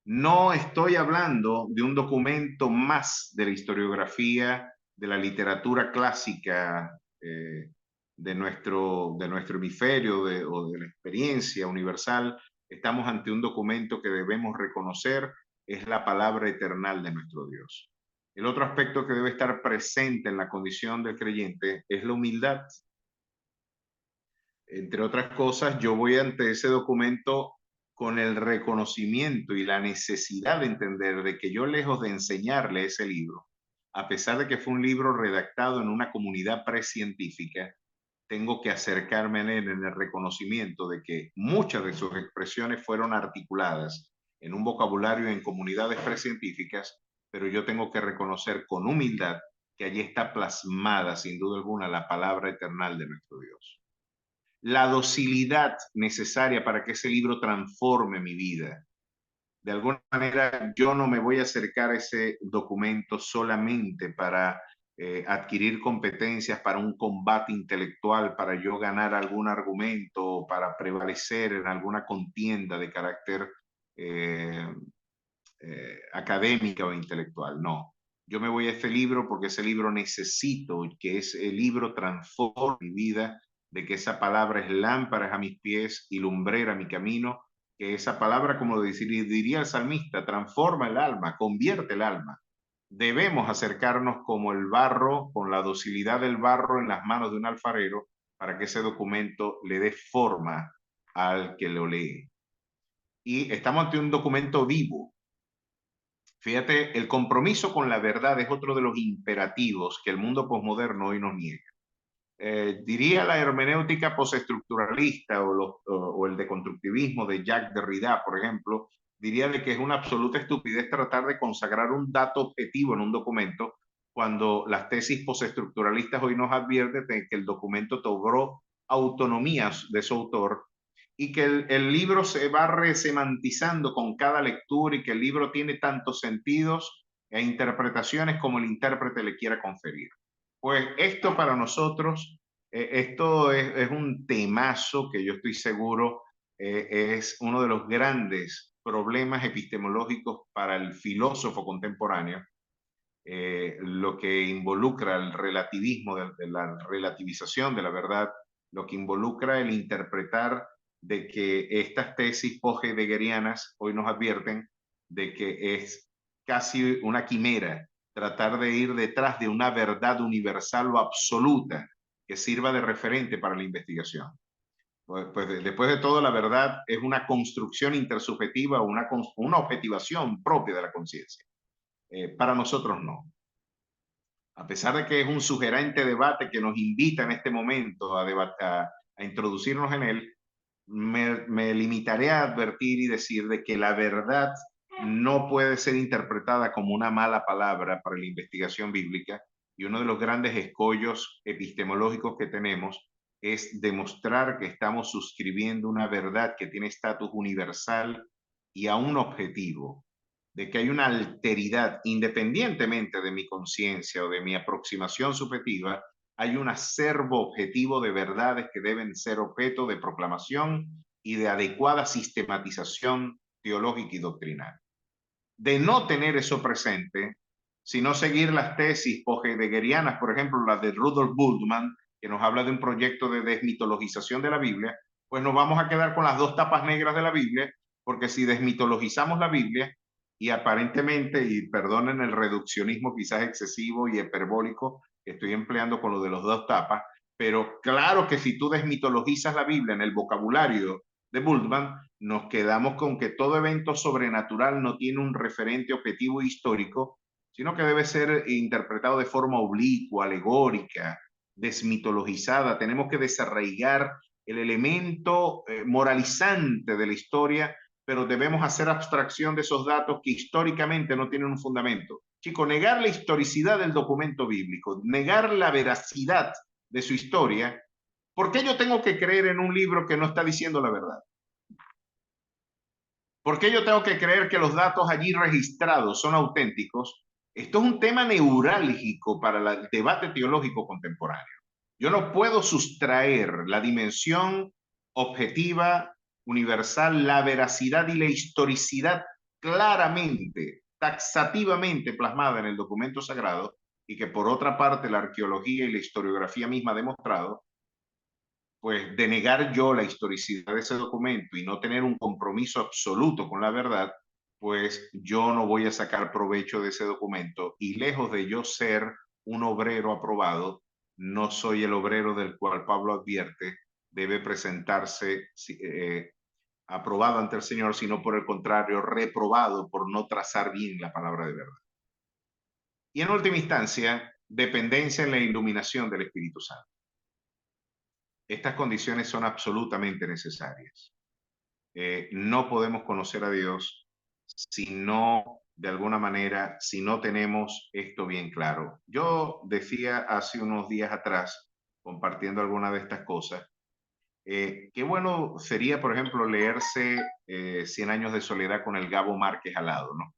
No estoy hablando de un documento más de la historiografía, de la literatura clásica de nuestro hemisferio o de la experiencia universal. Estamos ante un documento que debemos reconocer es la palabra eternal de nuestro Dios. El otro aspecto que debe estar presente en la condición del creyente es la humildad. Entre otras cosas, yo voy ante ese documento con el reconocimiento y la necesidad de entender de que yo, lejos de enseñarle ese libro, a pesar de que fue un libro redactado en una comunidad precientífica, tengo que acercarme a él en el reconocimiento de que muchas de sus expresiones fueron articuladas en un vocabulario en comunidades precientíficas, pero yo tengo que reconocer con humildad que allí está plasmada, sin duda alguna, la palabra eternal de nuestro Dios. La docilidad necesaria para que ese libro transforme mi vida. De alguna manera, yo no me voy a acercar a ese documento solamente para adquirir competencias para un combate intelectual, para yo ganar algún argumento, para prevalecer en alguna contienda de carácter académica o intelectual. No, yo me voy a este libro porque ese libro necesito que ese libro transforme mi vida, de que esa palabra es lámpara a mis pies y lumbrera a mi camino, que esa palabra, como diría el salmista, transforma el alma, convierte el alma. debemos acercarnos como el barro, con la docilidad del barro en las manos de un alfarero, para que ese documento le dé forma al que lo lee. Y estamos ante un documento vivo. Fíjate, el compromiso con la verdad es otro de los imperativos que el mundo posmoderno hoy nos niega. Diría la hermenéutica postestructuralista o el deconstructivismo de Jacques Derrida, por ejemplo, diría de que es una absoluta estupidez tratar de consagrar un dato objetivo en un documento cuando las tesis postestructuralistas hoy nos advierten de que el documento cobró autonomías de su autor y que el libro se va resemantizando con cada lectura y que el libro tiene tantos sentidos e interpretaciones como el intérprete le quiera conferir. Pues esto para nosotros, esto es un temazo que yo estoy seguro es uno de los grandes problemas epistemológicos para el filósofo contemporáneo, lo que involucra el relativismo, de la relativización de la verdad, lo que involucra el interpretar de que estas tesis post-heideggerianas hoy nos advierten de que es casi una quimera tratar de ir detrás de una verdad universal o absoluta que sirva de referente para la investigación. Pues después de todo, la verdad es una construcción intersubjetiva o una objetivación propia de la conciencia. Para nosotros no. A pesar de que es un sugerente debate que nos invita en este momento a introducirnos en él, me limitaré a advertir y decir de que la verdad no puede ser interpretada como una mala palabra para la investigación bíblica, y uno de los grandes escollos epistemológicos que tenemos es demostrar que estamos suscribiendo una verdad que tiene estatus universal y a un objetivo, de que hay una alteridad independientemente de mi conciencia o de mi aproximación subjetiva. Hay un acervo objetivo de verdades que deben ser objeto de proclamación y de adecuada sistematización teológica y doctrinal. De no tener eso presente, sino seguir las tesis post-heideggerianas, por ejemplo, las de Rudolf Bultmann, que nos habla de un proyecto de desmitologización de la Biblia, pues nos vamos a quedar con las dos tapas negras de la Biblia, porque si desmitologizamos la Biblia, y aparentemente, y perdonen el reduccionismo quizás excesivo y hiperbólico que estoy empleando con lo de los dos tapas, pero claro que si tú desmitologizas la Biblia en el vocabulario de Bultmann, nos quedamos con que todo evento sobrenatural no tiene un referente objetivo histórico, sino que debe ser interpretado de forma oblicua, alegórica, desmitologizada. Tenemos que desarraigar el elemento moralizante de la historia, pero debemos hacer abstracción de esos datos que históricamente no tienen un fundamento. Chico, negar la historicidad del documento bíblico, negar la veracidad de su historia, ¿por qué yo tengo que creer en un libro que no está diciendo la verdad? ¿Por qué yo tengo que creer que los datos allí registrados son auténticos? Esto es un tema neurálgico para el debate teológico contemporáneo. Yo no puedo sustraer la dimensión objetiva, universal, la veracidad y la historicidad claramente, taxativamente plasmada en el documento sagrado, y que por otra parte la arqueología y la historiografía misma ha demostrado, pues de negar yo la historicidad de ese documento y no tener un compromiso absoluto con la verdad, pues yo no voy a sacar provecho de ese documento, y lejos de yo ser un obrero aprobado, no soy el obrero del cual Pablo advierte debe presentarse aprobado ante el Señor, sino por el contrario, reprobado por no trazar bien la palabra de verdad. Y en última instancia, dependencia en la iluminación del Espíritu Santo. Estas condiciones son absolutamente necesarias. No podemos conocer a Dios si no, de alguna manera, si no tenemos esto bien claro. Yo decía hace unos días atrás, compartiendo alguna de estas cosas, qué bueno sería, por ejemplo, leerse 100 años de soledad con el Gabo Márquez al lado, ¿no?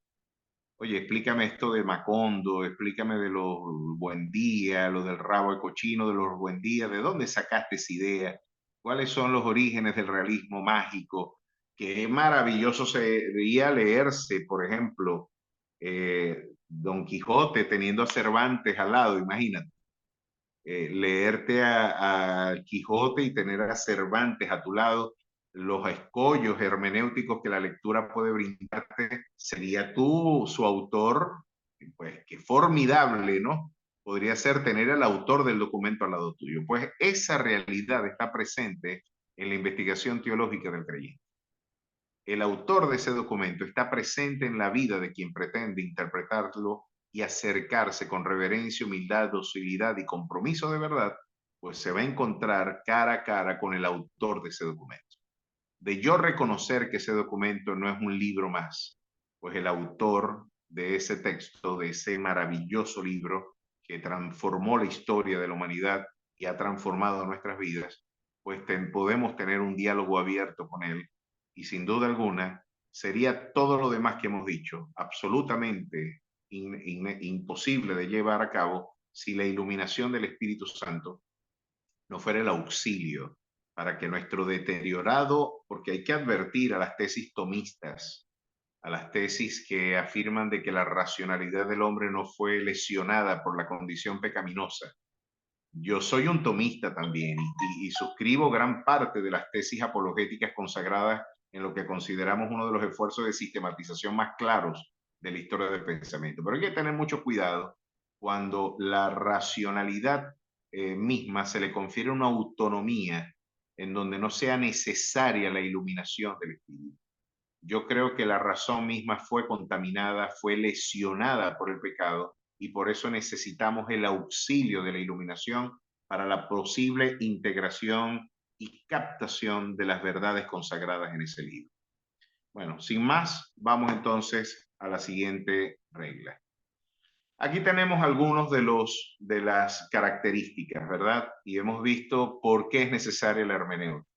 Oye, explícame esto de Macondo, explícame de los Buen Día, lo del rabo de cochino de los Buen Día, ¿de dónde sacaste esa idea? ¿Cuáles son los orígenes del realismo mágico? Qué maravilloso sería leerse, por ejemplo, Don Quijote teniendo a Cervantes al lado, imagínate. Leerte a Quijote y tener a Cervantes a tu lado, los escollos hermenéuticos que la lectura puede brindarte, sería tú su autor, pues qué formidable, ¿no? Podría ser tener al autor del documento al lado tuyo. Pues esa realidad está presente en la investigación teológica del creyente. El autor de ese documento está presente en la vida de quien pretende interpretarlo y acercarse con reverencia, humildad, docilidad y compromiso de verdad, pues se va a encontrar cara a cara con el autor de ese documento. De yo reconocer que ese documento no es un libro más, pues el autor de ese texto, de ese maravilloso libro que transformó la historia de la humanidad y ha transformado nuestras vidas, pues podemos tener un diálogo abierto con él y sin duda alguna sería todo lo demás que hemos dicho absolutamente imposible de llevar a cabo si la iluminación del Espíritu Santo no fuera el auxilio para que nuestro deteriorado, porque hay que advertir a las tesis tomistas, a las tesis que afirman de que la racionalidad del hombre no fue lesionada por la condición pecaminosa. Yo soy un tomista también y suscribo gran parte de las tesis apologéticas consagradas en lo que consideramos uno de los esfuerzos de sistematización más claros de la historia del pensamiento. Pero hay que tener mucho cuidado cuando la racionalidad misma se le confiere una autonomía en donde no sea necesaria la iluminación del espíritu. Yo creo que la razón misma fue contaminada, fue lesionada por el pecado y por eso necesitamos el auxilio de la iluminación para la posible integración y captación de las verdades consagradas en ese libro. Bueno, sin más, vamos entonces a la siguiente regla. Aquí tenemos algunos de las características, ¿verdad? Y hemos visto por qué es necesaria la hermenéutica.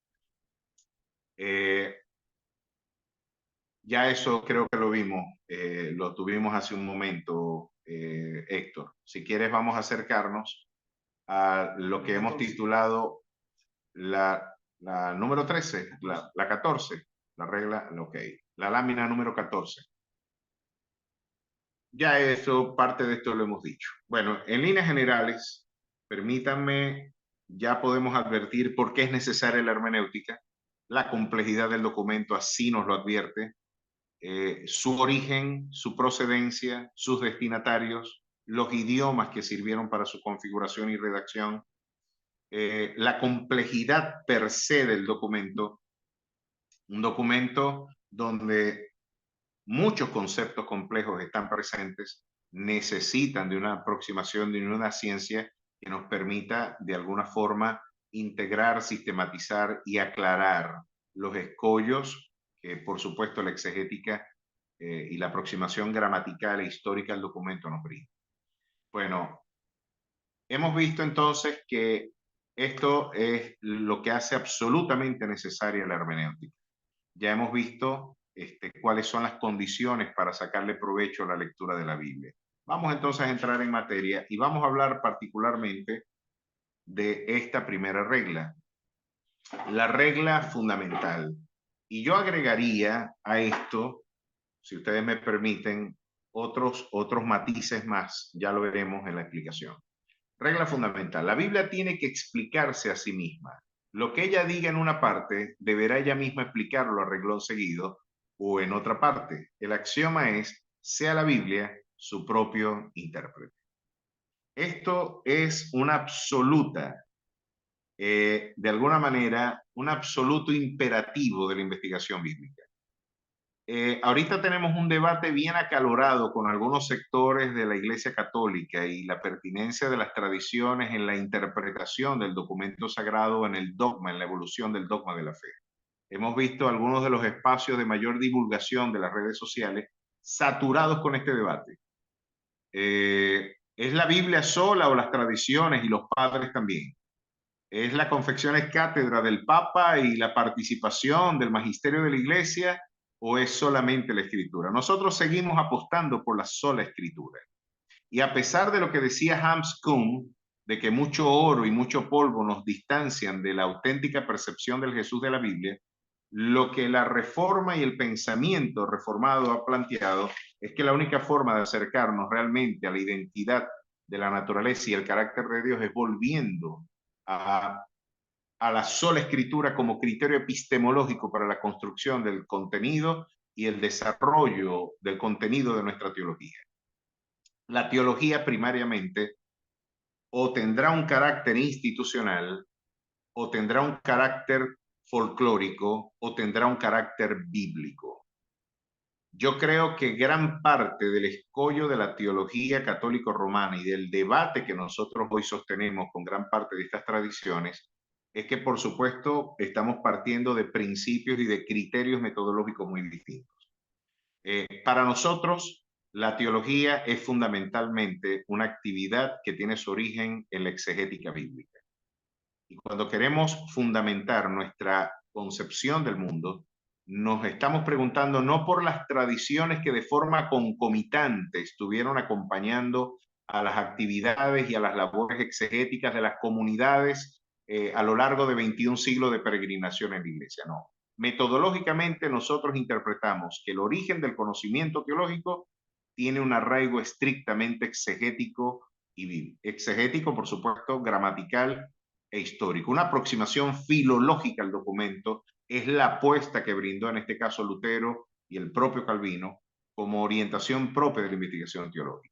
Ya eso creo que lo vimos, lo tuvimos hace un momento, Héctor. Si quieres, vamos a acercarnos a lo que hemos titulado la número 13, la 14, la regla, ok, la lámina número 14. Ya eso, parte de esto lo hemos dicho. Bueno, en líneas generales, permítanme, ya podemos advertir por qué es necesaria la hermenéutica. La complejidad del documento así nos lo advierte. Su origen, su procedencia, sus destinatarios, los idiomas que sirvieron para su configuración y redacción, la complejidad per se del documento, un documento donde muchos conceptos complejos están presentes, necesitan de una aproximación, de una ciencia que nos permita de alguna forma integrar, sistematizar y aclarar los escollos que por supuesto la exegética y la aproximación gramatical e histórica del documento nos brinda. Bueno, hemos visto entonces que esto es lo que hace absolutamente necesaria la hermenéutica. Ya hemos visto cuáles son las condiciones para sacarle provecho a la lectura de la Biblia. Vamos entonces a entrar en materia y vamos a hablar particularmente de esta primera regla, la regla fundamental. Y yo agregaría a esto, si ustedes me permiten, otros matices más, ya lo veremos en la explicación. Regla fundamental, la Biblia tiene que explicarse a sí misma. Lo que ella diga en una parte, deberá ella misma explicarlo a renglón seguido o en otra parte. El axioma es, sea la Biblia su propio intérprete. Esto es una absoluta, de alguna manera, un absoluto imperativo de la investigación bíblica. Ahorita tenemos un debate bien acalorado con algunos sectores de la Iglesia Católica y la pertinencia de las tradiciones en la interpretación del documento sagrado, en el dogma, en la evolución del dogma de la fe. Hemos visto algunos de los espacios de mayor divulgación de las redes sociales saturados con este debate. ¿Es la Biblia sola o las tradiciones y los padres también? ¿Es la confección es cátedra del Papa y la participación del magisterio de la Iglesia o es solamente la Escritura? Nosotros seguimos apostando por la sola Escritura. Y a pesar de lo que decía Hans Kuhn, de que mucho oro y mucho polvo nos distancian de la auténtica percepción del Jesús de la Biblia, lo que la reforma y el pensamiento reformado ha planteado es que la única forma de acercarnos realmente a la identidad de la naturaleza y el carácter de Dios es volviendo a la sola escritura como criterio epistemológico para la construcción del contenido y el desarrollo del contenido de nuestra teología. la teología primariamente o tendrá un carácter institucional, o tendrá un carácter folclórico, o tendrá un carácter bíblico. Yo creo que gran parte del escollo de la teología católico-romana y del debate que nosotros hoy sostenemos con gran parte de estas tradiciones es que, por supuesto, estamos partiendo de principios y de criterios metodológicos muy distintos. Para nosotros, la teología es fundamentalmente una actividad que tiene su origen en la exegética bíblica. Y cuando queremos fundamentar nuestra concepción del mundo, nos estamos preguntando no por las tradiciones que de forma concomitante estuvieron acompañando a las actividades y a las labores exegéticas de las comunidades a lo largo de 21 siglos de peregrinación en la iglesia, no. Metodológicamente nosotros interpretamos que el origen del conocimiento teológico tiene un arraigo estrictamente exegético y bíblico. Exegético, por supuesto, gramatical e histórico. Una aproximación filológica al documento es la apuesta que brindó en este caso Lutero y el propio Calvino como orientación propia de la investigación teológica.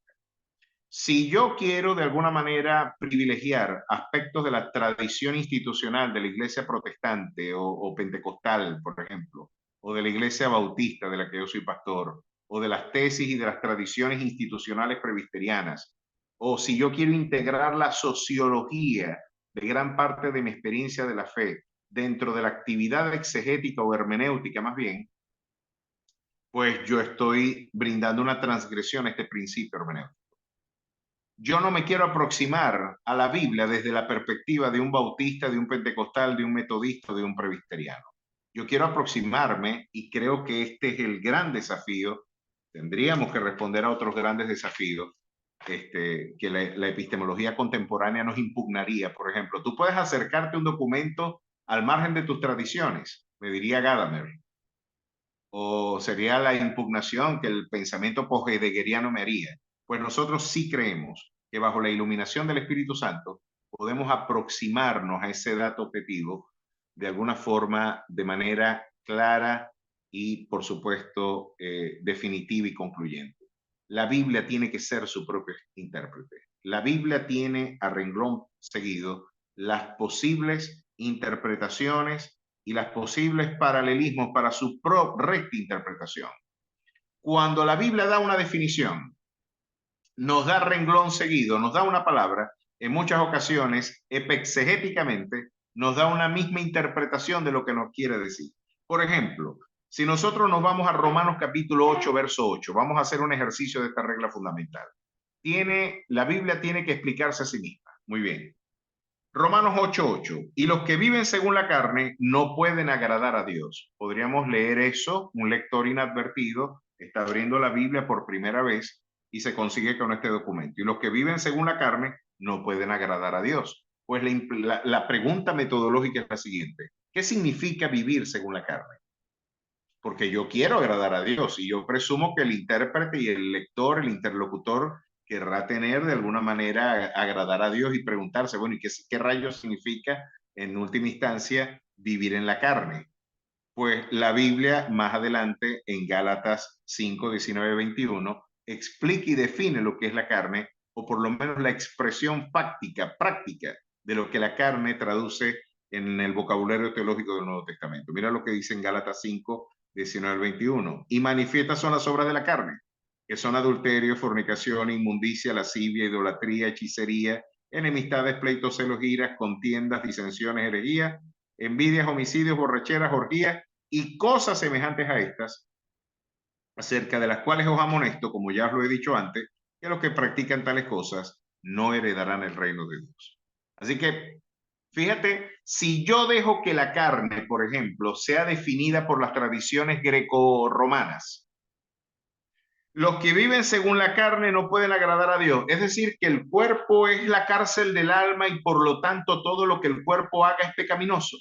Si yo quiero de alguna manera privilegiar aspectos de la tradición institucional de la iglesia protestante o pentecostal, por ejemplo, o de la iglesia bautista de la que yo soy pastor, o de las tesis y de las tradiciones institucionales presbiterianas, o si yo quiero integrar la sociología de gran parte de mi experiencia de la fe dentro de la actividad exegética o hermenéutica más bien, pues yo estoy brindando una transgresión a este principio hermenéutico. Yo no me quiero aproximar a la Biblia desde la perspectiva de un bautista, de un pentecostal, de un metodista, de un presbiteriano. Yo quiero aproximarme y creo que este es el gran desafío. Tendríamos que responder a otros grandes desafíos que la epistemología contemporánea nos impugnaría. Por ejemplo, tú puedes acercarte a un documento al margen de tus tradiciones, me diría Gadamer, o sería la impugnación que el pensamiento postheideggeriano me haría. Pues nosotros sí creemos que bajo la iluminación del Espíritu Santo podemos aproximarnos a ese dato objetivo de alguna forma, de manera clara y, por supuesto, definitiva y concluyente. La Biblia tiene que ser su propio intérprete. La Biblia tiene a renglón seguido las posibles interpretaciones y las posibles paralelismos para su recta interpretación. Cuando la Biblia da una definición, nos da renglón seguido, nos da una palabra, en muchas ocasiones, epexegéticamente, nos da una misma interpretación de lo que nos quiere decir. Por ejemplo, si nosotros nos vamos a Romanos capítulo 8, verso 8, vamos a hacer un ejercicio de esta regla fundamental. La Biblia tiene que explicarse a sí misma. Muy bien. Romanos 8:8. Y los que viven según la carne no pueden agradar a Dios. Podríamos leer eso, un lector inadvertido está abriendo la Biblia por primera vez y se consigue con este documento. Y los que viven según la carne no pueden agradar a Dios. Pues la pregunta metodológica es la siguiente. ¿Qué significa vivir según la carne? Porque yo quiero agradar a Dios y yo presumo que el intérprete y el lector, el interlocutor, querrá tener de alguna manera agradar a Dios y preguntarse, bueno, ¿y qué rayos significa en última instancia vivir en la carne? Pues la Biblia más adelante en Gálatas 5, 19, 21 explica y define lo que es la carne, o por lo menos la expresión fáctica, práctica de lo que la carne traduce en el vocabulario teológico del Nuevo Testamento. Mira lo que dice en Gálatas 5, 19 al 21. Y manifiestas son las obras de la carne, que son adulterio, fornicación, inmundicia, lascivia, idolatría, hechicería, enemistades, pleitos, celos, iras, contiendas, disensiones, herejías, envidias, homicidios, borracheras, orgías y cosas semejantes a estas, acerca de las cuales os amonesto, como ya os lo he dicho antes, que los que practican tales cosas no heredarán el reino de Dios. Así que fíjate, si yo dejo que la carne, por ejemplo, sea definida por las tradiciones greco-romanas, los que viven según la carne no pueden agradar a Dios. Es decir, que el cuerpo es la cárcel del alma y por lo tanto todo lo que el cuerpo haga es pecaminoso.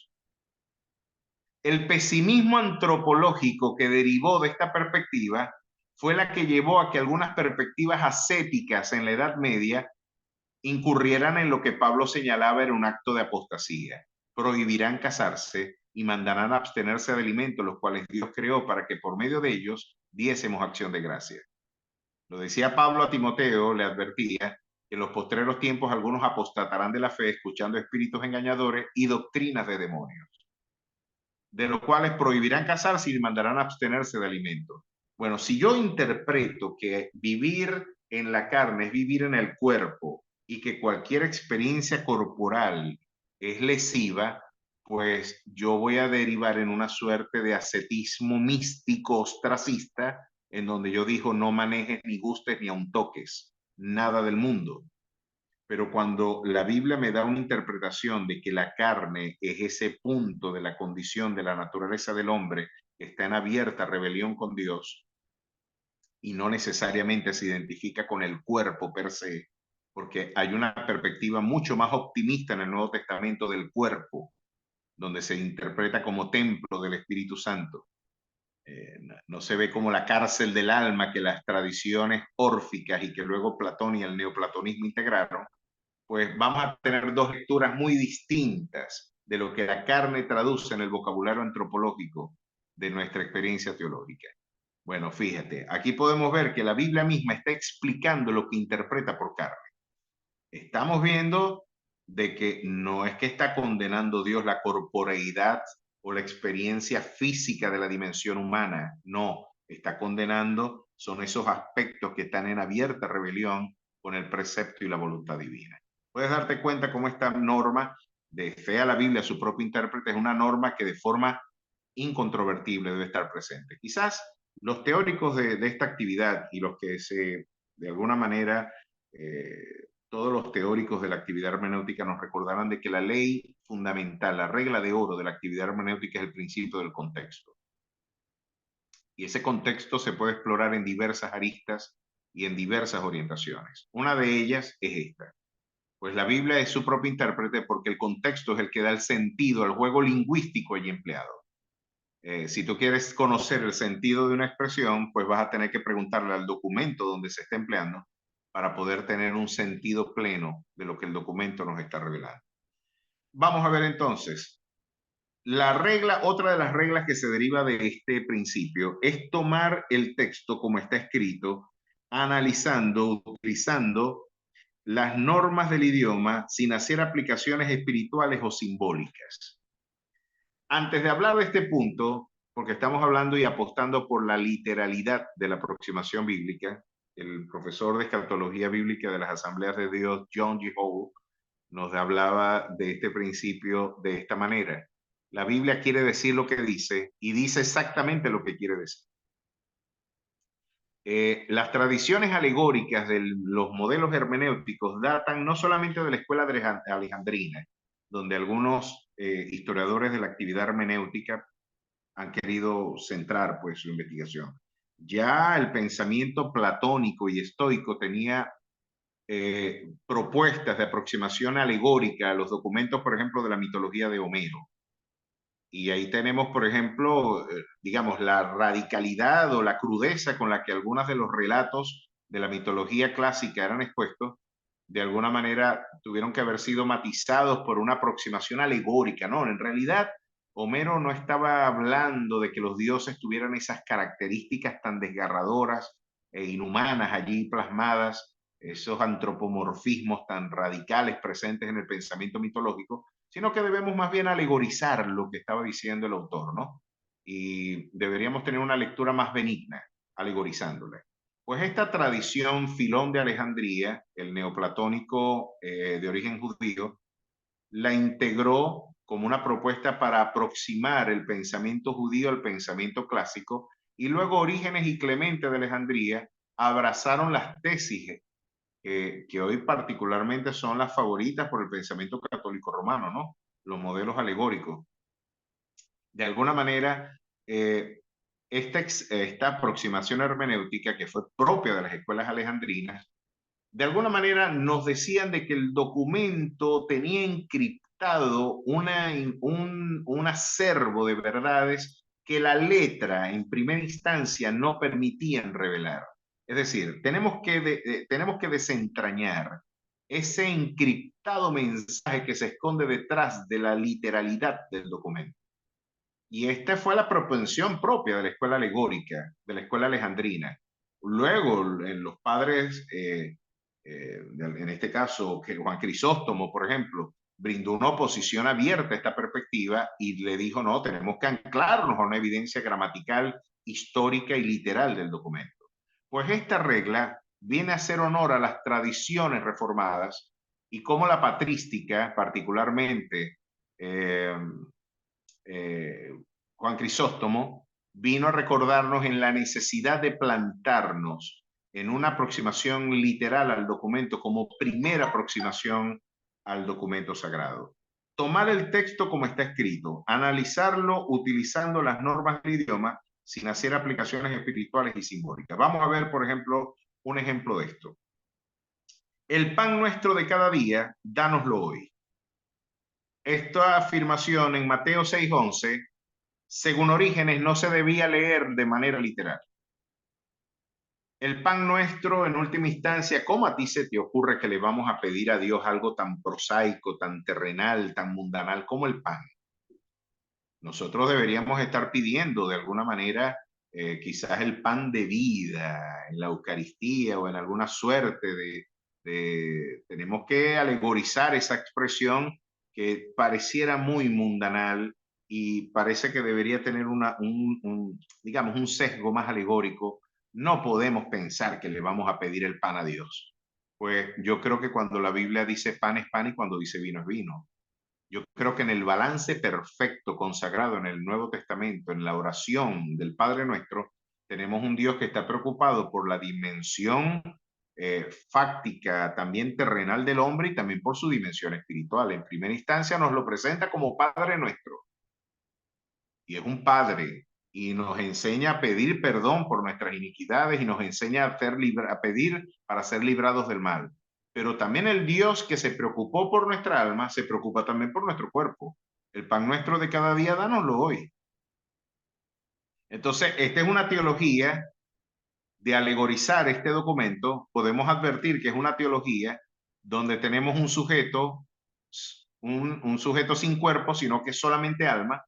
El pesimismo antropológico que derivó de esta perspectiva fue la que llevó a que algunas perspectivas ascéticas en la Edad Media incurrieran en lo que Pablo señalaba era un acto de apostasía. Prohibirán casarse y mandarán a abstenerse de alimentos los cuales Dios creó para que por medio de ellos diésemos acción de gracia. Lo decía Pablo a Timoteo, le advertía que en los postreros tiempos algunos apostatarán de la fe, escuchando espíritus engañadores y doctrinas de demonios, de los cuales prohibirán casarse y mandarán abstenerse de alimentos. Bueno, si yo interpreto que vivir en la carne es vivir en el cuerpo y que cualquier experiencia corporal es lesiva, pues yo voy a derivar en una suerte de ascetismo místico ostracista, en donde yo digo no manejes ni gustes ni aun toques nada del mundo. Pero cuando la Biblia me da una interpretación de que la carne es ese punto de la condición de la naturaleza del hombre que está en abierta rebelión con Dios y no necesariamente se identifica con el cuerpo per se, porque hay una perspectiva mucho más optimista en el Nuevo Testamento del cuerpo, donde se interpreta como templo del Espíritu Santo. No se ve como la cárcel del alma que las tradiciones órficas y que luego Platón y el neoplatonismo integraron, pues vamos a tener dos lecturas muy distintas de lo que la carne traduce en el vocabulario antropológico de nuestra experiencia teológica. Bueno, fíjate, aquí podemos ver que la Biblia misma está explicando lo que interpreta por carne. Estamos viendo de que no es que está condenando Dios la corporeidad o la experiencia física de la dimensión humana, no, está condenando son esos aspectos que están en abierta rebelión con el precepto y la voluntad divina. Puedes darte cuenta cómo esta norma de fe a la Biblia, su propio intérprete, es una norma que de forma incontrovertible debe estar presente. Quizás los teóricos de esta actividad y los que de alguna manera, todos los teóricos de la actividad hermenéutica nos recordarán de que la ley fundamental, la regla de oro de la actividad hermenéutica es el principio del contexto. Y ese contexto se puede explorar en diversas aristas y en diversas orientaciones. Una de ellas es esta. Pues la Biblia es su propio intérprete porque el contexto es el que da el sentido al juego lingüístico allí empleado. Si tú quieres conocer el sentido de una expresión, pues vas a tener que preguntarle al documento donde se está empleando para poder tener un sentido pleno de lo que el documento nos está revelando. Vamos a ver entonces, otra de las reglas que se deriva de este principio es tomar el texto como está escrito, analizando, utilizando las normas del idioma sin hacer aplicaciones espirituales o simbólicas. Antes de hablar de este punto, porque estamos hablando y apostando por la literalidad de la aproximación bíblica, el profesor de escatología bíblica de las Asambleas de Dios, John G. Hall, nos hablaba de este principio de esta manera. La Biblia quiere decir lo que dice y dice exactamente lo que quiere decir. Las tradiciones alegóricas de los modelos hermenéuticos datan no solamente de la escuela alejandrina, donde algunos historiadores de la actividad hermenéutica han querido centrar pues su investigación. Ya el pensamiento platónico y estoico tenía propuestas de aproximación alegórica a los documentos, por ejemplo, de la mitología de Homero. Y ahí tenemos, por ejemplo, digamos, la radicalidad o la crudeza con la que algunos de los relatos de la mitología clásica eran expuestos, de alguna manera tuvieron que haber sido matizados por una aproximación alegórica, ¿no? En realidad, Homero no estaba hablando de que los dioses tuvieran esas características tan desgarradoras e inhumanas allí plasmadas, esos antropomorfismos tan radicales presentes en el pensamiento mitológico, sino que debemos más bien alegorizar lo que estaba diciendo el autor, ¿no? Y deberíamos tener una lectura más benigna, alegorizándola. Pues esta tradición Filón de Alejandría, el neoplatónico de origen judío, la integró como una propuesta para aproximar el pensamiento judío al pensamiento clásico, y luego Orígenes y Clemente de Alejandría abrazaron las tesis que hoy particularmente son las favoritas por el pensamiento católico romano, ¿no? Los modelos alegóricos. De alguna manera, esta aproximación hermenéutica que fue propia de las escuelas alejandrinas, de alguna manera nos decían de que el documento tenía encriptado un acervo de verdades que la letra en primera instancia no permitían revelar. Es decir, tenemos que desentrañar ese encriptado mensaje que se esconde detrás de la literalidad del documento. Y esta fue la propensión propia de la escuela alegórica, de la escuela alejandrina. luego en los padres, en este caso, que Juan Crisóstomo, por ejemplo, brindó una oposición abierta a esta perspectiva y le dijo, no, tenemos que anclarnos a una evidencia gramatical, histórica y literal del documento. Pues esta regla viene a hacer honor a las tradiciones reformadas y cómo la patrística, particularmente eh, eh, Juan Crisóstomo, vino a recordarnos en la necesidad de plantarnos en una aproximación literal al documento como primera aproximación al documento sagrado. Tomar el texto como está escrito, analizarlo utilizando las normas del idioma sin hacer aplicaciones espirituales y simbólicas. Vamos a ver, por ejemplo, un ejemplo de esto. El pan nuestro de cada día, dánoslo hoy. Esta afirmación en Mateo 6:11, según Orígenes, no se debía leer de manera literal. El pan nuestro, en última instancia, ¿cómo a ti se te ocurre que le vamos a pedir a Dios algo tan prosaico, tan terrenal, tan mundanal como el pan? Nosotros deberíamos estar pidiendo de alguna manera quizás el pan de vida en la Eucaristía o en alguna suerte tenemos que alegorizar esa expresión que pareciera muy mundanal y parece que debería tener digamos, un sesgo más alegórico. No podemos pensar que le vamos a pedir el pan a Dios. Pues yo creo que cuando la Biblia dice pan es pan y cuando dice vino es vino. Yo creo que en el balance perfecto consagrado en el Nuevo Testamento, en la oración del Padre Nuestro, tenemos un Dios que está preocupado por la dimensión fáctica, también terrenal del hombre y también por su dimensión espiritual. En primera instancia nos lo presenta como Padre Nuestro y es un Padre y nos enseña a pedir perdón por nuestras iniquidades y nos enseña a pedir para ser librados del mal. Pero también el Dios que se preocupó por nuestra alma, se preocupa también por nuestro cuerpo. El pan nuestro de cada día, dánoslo hoy. Entonces, esta es una teología de alegorizar este documento. Podemos advertir que es una teología donde tenemos un sujeto, un sujeto sin cuerpo, sino que es solamente alma,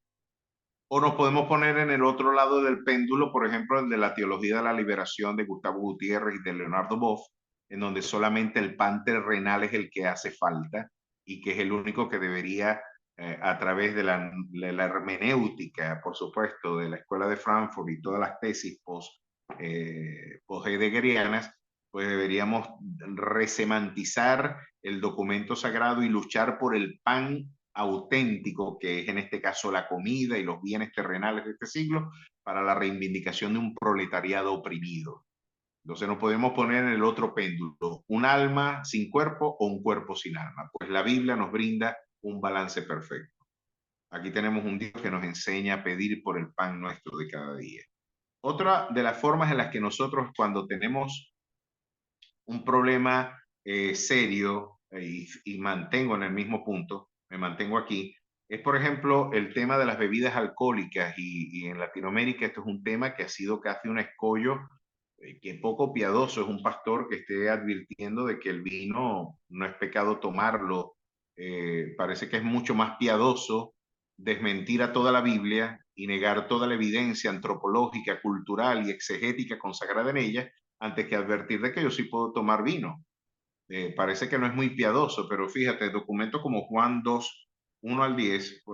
o nos podemos poner en el otro lado del péndulo, por ejemplo, el de la teología de la liberación de Gustavo Gutiérrez y de Leonardo Boff, en donde solamente el pan terrenal es el que hace falta y que es el único que debería, a través de la hermenéutica, por supuesto, de la Escuela de Frankfurt y todas las tesis post-heideggerianas, pues deberíamos resemantizar el documento sagrado y luchar por el pan auténtico, que es en este caso la comida y los bienes terrenales de este siglo, para la reivindicación de un proletariado oprimido. Entonces no podemos poner en el otro péndulo un alma sin cuerpo o un cuerpo sin alma, pues la Biblia nos brinda un balance perfecto. Aquí tenemos un Dios que nos enseña a pedir por el pan nuestro de cada día. Otra de las formas en las que nosotros cuando tenemos un problema serio y mantengo en el mismo punto, me mantengo aquí, es por ejemplo el tema de las bebidas alcohólicas y en Latinoamérica esto es un tema que ha sido casi un escollo, que poco piadoso es un pastor que esté advirtiendo de que el vino no es pecado tomarlo. Parece que es mucho más piadoso desmentir a toda la Biblia y negar toda la evidencia antropológica, cultural y exegética consagrada en ella, antes que advertir de que yo sí puedo tomar vino. Parece que no es muy piadoso, pero fíjate, documento como Juan 2, 1 al 10,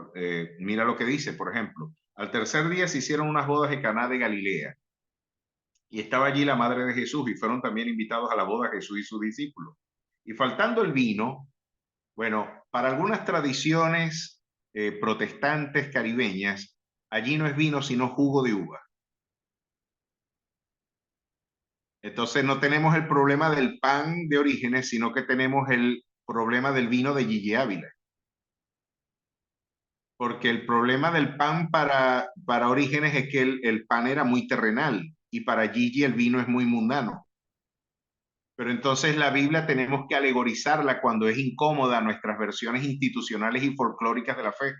mira lo que dice, por ejemplo, al tercer día se hicieron unas bodas de Caná de Galilea y estaba allí la madre de Jesús y fueron también invitados a la boda Jesús y sus discípulos. Y faltando el vino, bueno, para algunas tradiciones protestantes caribeñas, allí no es vino sino jugo de uva. Entonces no tenemos el problema del pan de Orígenes, sino que tenemos el problema del vino de Gigi Ávila. Porque el problema del pan para Orígenes es que el pan era muy terrenal y para Gigi el vino es muy mundano. Pero entonces la Biblia tenemos que alegorizarla cuando es incómoda a nuestras versiones institucionales y folclóricas de la fe.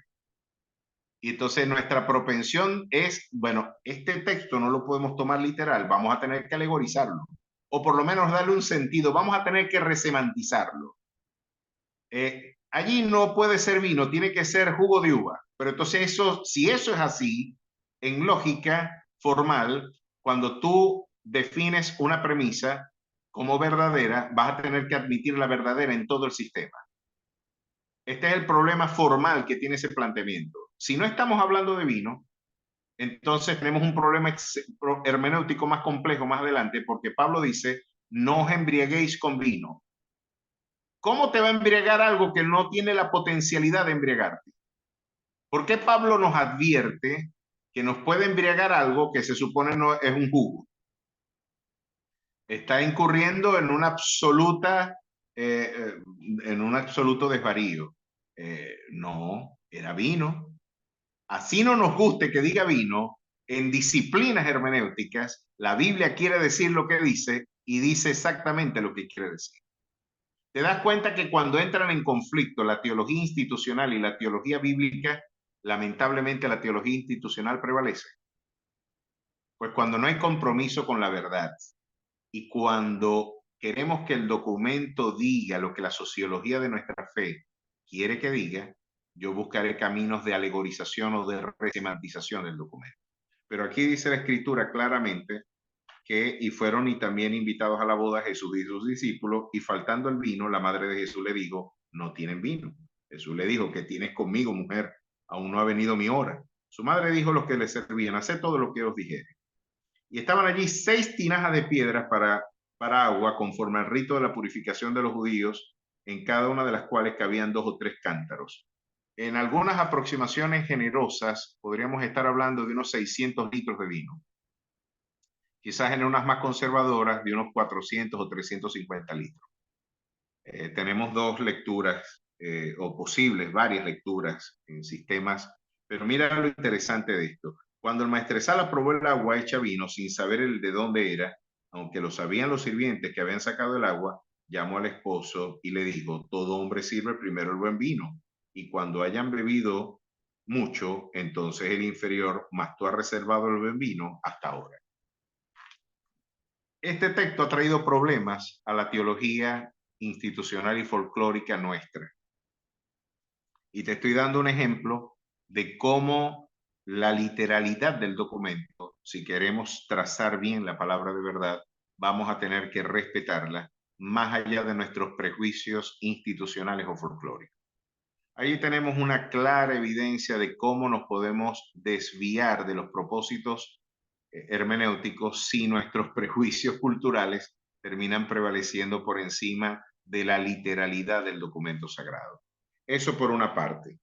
Y entonces nuestra propensión es, bueno, este texto no lo podemos tomar literal, vamos a tener que alegorizarlo. O por lo menos darle un sentido, vamos a tener que resemantizarlo. Allí no puede ser vino, tiene que ser jugo de uva. Pero entonces eso, si eso es así, en lógica formal, cuando tú defines una premisa como verdadera, vas a tener que admitir la verdadera en todo el sistema. Este es el problema formal que tiene ese planteamiento. Si no estamos hablando de vino, entonces tenemos un problema hermenéutico más complejo más adelante, porque Pablo dice, no os embriaguéis con vino. ¿Cómo te va a embriagar algo que no tiene la potencialidad de embriagarte? ¿Por qué Pablo nos advierte que nos puede embriagar algo que se supone no es un jugo? Está incurriendo en un absoluto desvarío. No, era vino. Así no nos guste que diga vino, en disciplinas hermenéuticas, la Biblia quiere decir lo que dice y dice exactamente lo que quiere decir. Te das cuenta que cuando entran en conflicto la teología institucional y la teología bíblica, lamentablemente la teología institucional prevalece. Pues cuando no hay compromiso con la verdad y cuando queremos que el documento diga lo que la sociología de nuestra fe quiere que diga, yo buscaré caminos de alegorización o de resemantización del documento. Pero aquí dice la escritura claramente que y fueron y también invitados a la boda Jesús y sus discípulos, y faltando el vino, la madre de Jesús le dijo, no tienen vino. Jesús le dijo, ¿qué tienes conmigo, mujer? Aún no ha venido mi hora. Su madre dijo a los que le servían, haced todo lo que os dijere. Y estaban allí 6 tinajas de piedras para agua, conforme al rito de la purificación de los judíos, en cada una de las cuales cabían 2 o 3 cántaros. En algunas aproximaciones generosas, podríamos estar hablando de unos 600 litros de vino. Quizás en unas más conservadoras de unos 400 o 350 litros. Tenemos 2 lecturas o posibles varias lecturas en sistemas, pero mira lo interesante de esto. Cuando el maestresala probó el agua hecha vino sin saber el de dónde era, aunque lo sabían los sirvientes que habían sacado el agua, llamó al esposo y le dijo, todo hombre sirve primero el buen vino, y cuando hayan bebido mucho, entonces el inferior, mas tú has reservado el buen vino hasta ahora. Este texto ha traído problemas a la teología institucional y folclórica nuestra. Y te estoy dando un ejemplo de cómo la literalidad del documento, si queremos trazar bien la palabra de verdad, vamos a tener que respetarla más allá de nuestros prejuicios institucionales o folclóricos. Ahí tenemos una clara evidencia de cómo nos podemos desviar de los propósitos hermenéuticos si nuestros prejuicios culturales terminan prevaleciendo por encima de la literalidad del documento sagrado. Eso por una parte.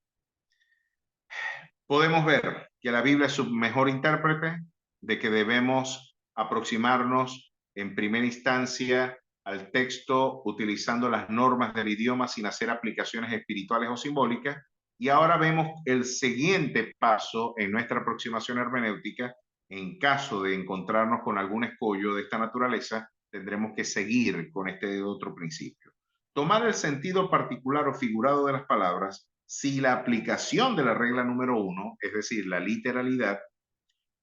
Podemos ver que la Biblia es su mejor intérprete, de que debemos aproximarnos en primera instancia al texto utilizando las normas del idioma sin hacer aplicaciones espirituales o simbólicas. Y ahora vemos el siguiente paso en nuestra aproximación hermenéutica. En caso de encontrarnos con algún escollo de esta naturaleza, tendremos que seguir con este otro principio. Tomar el sentido particular o figurado de las palabras si la aplicación de la regla número 1, es decir, la literalidad,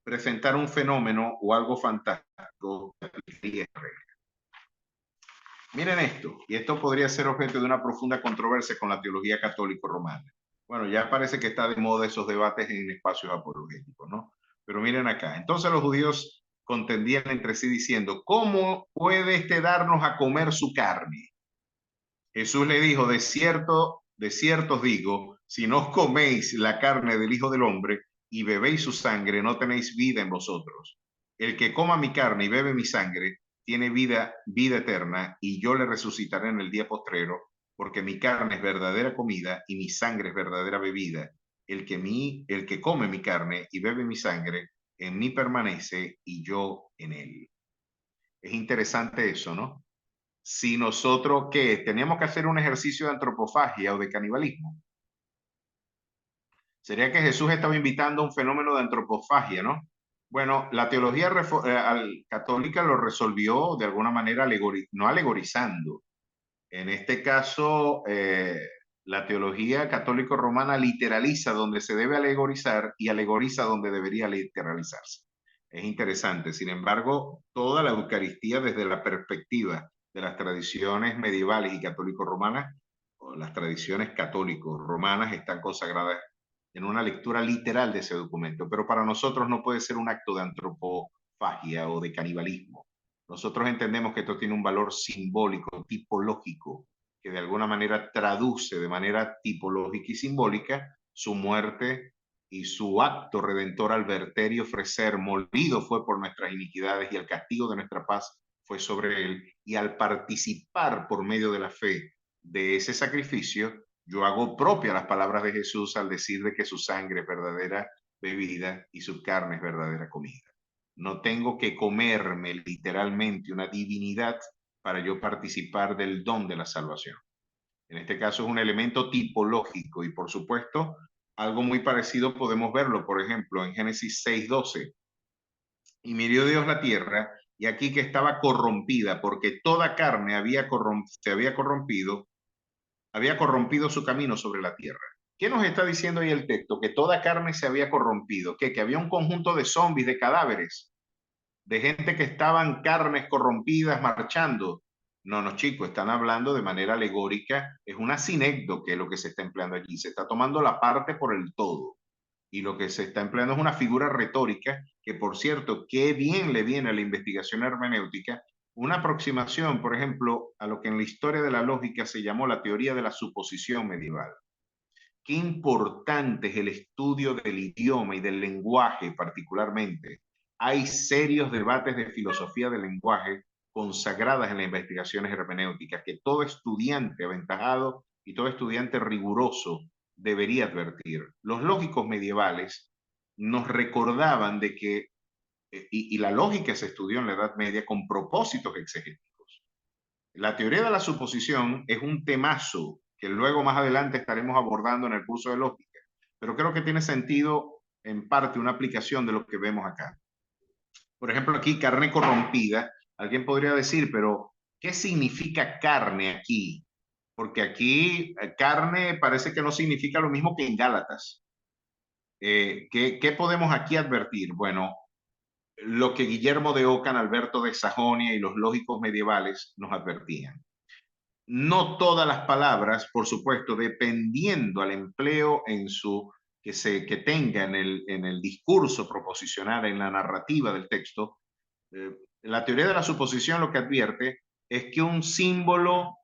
presentar un fenómeno o algo fantástico que aplicaría esta regla. Miren esto, y esto podría ser objeto de una profunda controversia con la teología católico-romana. Bueno, ya parece que está de moda esos debates en espacios apologéticos, ¿no? Pero miren acá, entonces los judíos contendían entre sí diciendo, ¿cómo puede este darnos a comer su carne? Jesús le dijo, de cierto os digo, si no os coméis la carne del Hijo del Hombre y bebéis su sangre, no tenéis vida en vosotros. El que coma mi carne y bebe mi sangre, tiene vida eterna, y yo le resucitaré en el día postrero, porque mi carne es verdadera comida y mi sangre es verdadera bebida. El que come mi carne y bebe mi sangre, en mí permanece y yo en él. Es interesante eso, ¿no? Si nosotros, ¿qué? Teníamos que hacer un ejercicio de antropofagia o de canibalismo. Sería que Jesús estaba invitando a un fenómeno de antropofagia, ¿no? Bueno, la teología católica lo resolvió de alguna manera no alegorizando. En este caso, la teología católico-romana literaliza donde se debe alegorizar y alegoriza donde debería literalizarse. Es interesante. Sin embargo, toda la Eucaristía desde la perspectiva de las tradiciones medievales y católico-romanas, o las tradiciones católico-romanas, están consagradas en una lectura literal de ese documento. Pero para nosotros no puede ser un acto de antropofagia o de canibalismo. Nosotros entendemos que esto tiene un valor simbólico, tipológico, que de alguna manera traduce de manera tipológica y simbólica su muerte y su acto redentor al verter y ofrecer. Molido fue por nuestras iniquidades y el castigo de nuestra paz fue sobre él. Y al participar por medio de la fe de ese sacrificio, yo hago propia las palabras de Jesús al decir de que su sangre es verdadera bebida y su carne es verdadera comida. No tengo que comerme literalmente una divinidad para yo participar del don de la salvación. En este caso es un elemento tipológico y por supuesto algo muy parecido podemos verlo, por ejemplo, en Génesis 6:12. Y miró Dios la tierra y aquí que estaba corrompida porque toda carne se había corrompido su camino sobre la tierra. ¿Qué nos está diciendo ahí el texto? Que toda carne se había corrompido, que había un conjunto de zombies, de cadáveres, de gente que estaban carnes corrompidas marchando. No, no, chicos, están hablando de manera alegórica, es una sinécdoque lo que se está empleando aquí, se está tomando la parte por el todo. Y lo que se está empleando es una figura retórica que, por cierto, qué bien le viene a la investigación hermenéutica una aproximación, por ejemplo, a lo que en la historia de la lógica se llamó la teoría de la suposición medieval. Qué importante es el estudio del idioma y del lenguaje particularmente. Hay serios debates de filosofía del lenguaje consagradas en las investigaciones hermenéuticas que todo estudiante aventajado y todo estudiante riguroso debería advertir. Los lógicos medievales nos recordaban de que, y la lógica se estudió en la Edad Media con propósitos exegéticos. La teoría de la suposición es un temazo que luego más adelante estaremos abordando en el curso de lógica, pero creo que tiene sentido en parte una aplicación de lo que vemos acá. Por ejemplo, aquí carne corrompida, alguien podría decir, pero ¿qué significa carne aquí? Porque aquí carne parece que no significa lo mismo que en Gálatas. ¿Qué podemos aquí advertir? Bueno, lo que Guillermo de Ockham, Alberto de Sajonia y los lógicos medievales nos advertían. No todas las palabras, por supuesto, dependiendo al empleo que tenga en el discurso proposicional, en la narrativa del texto, la teoría de la suposición lo que advierte es que un símbolo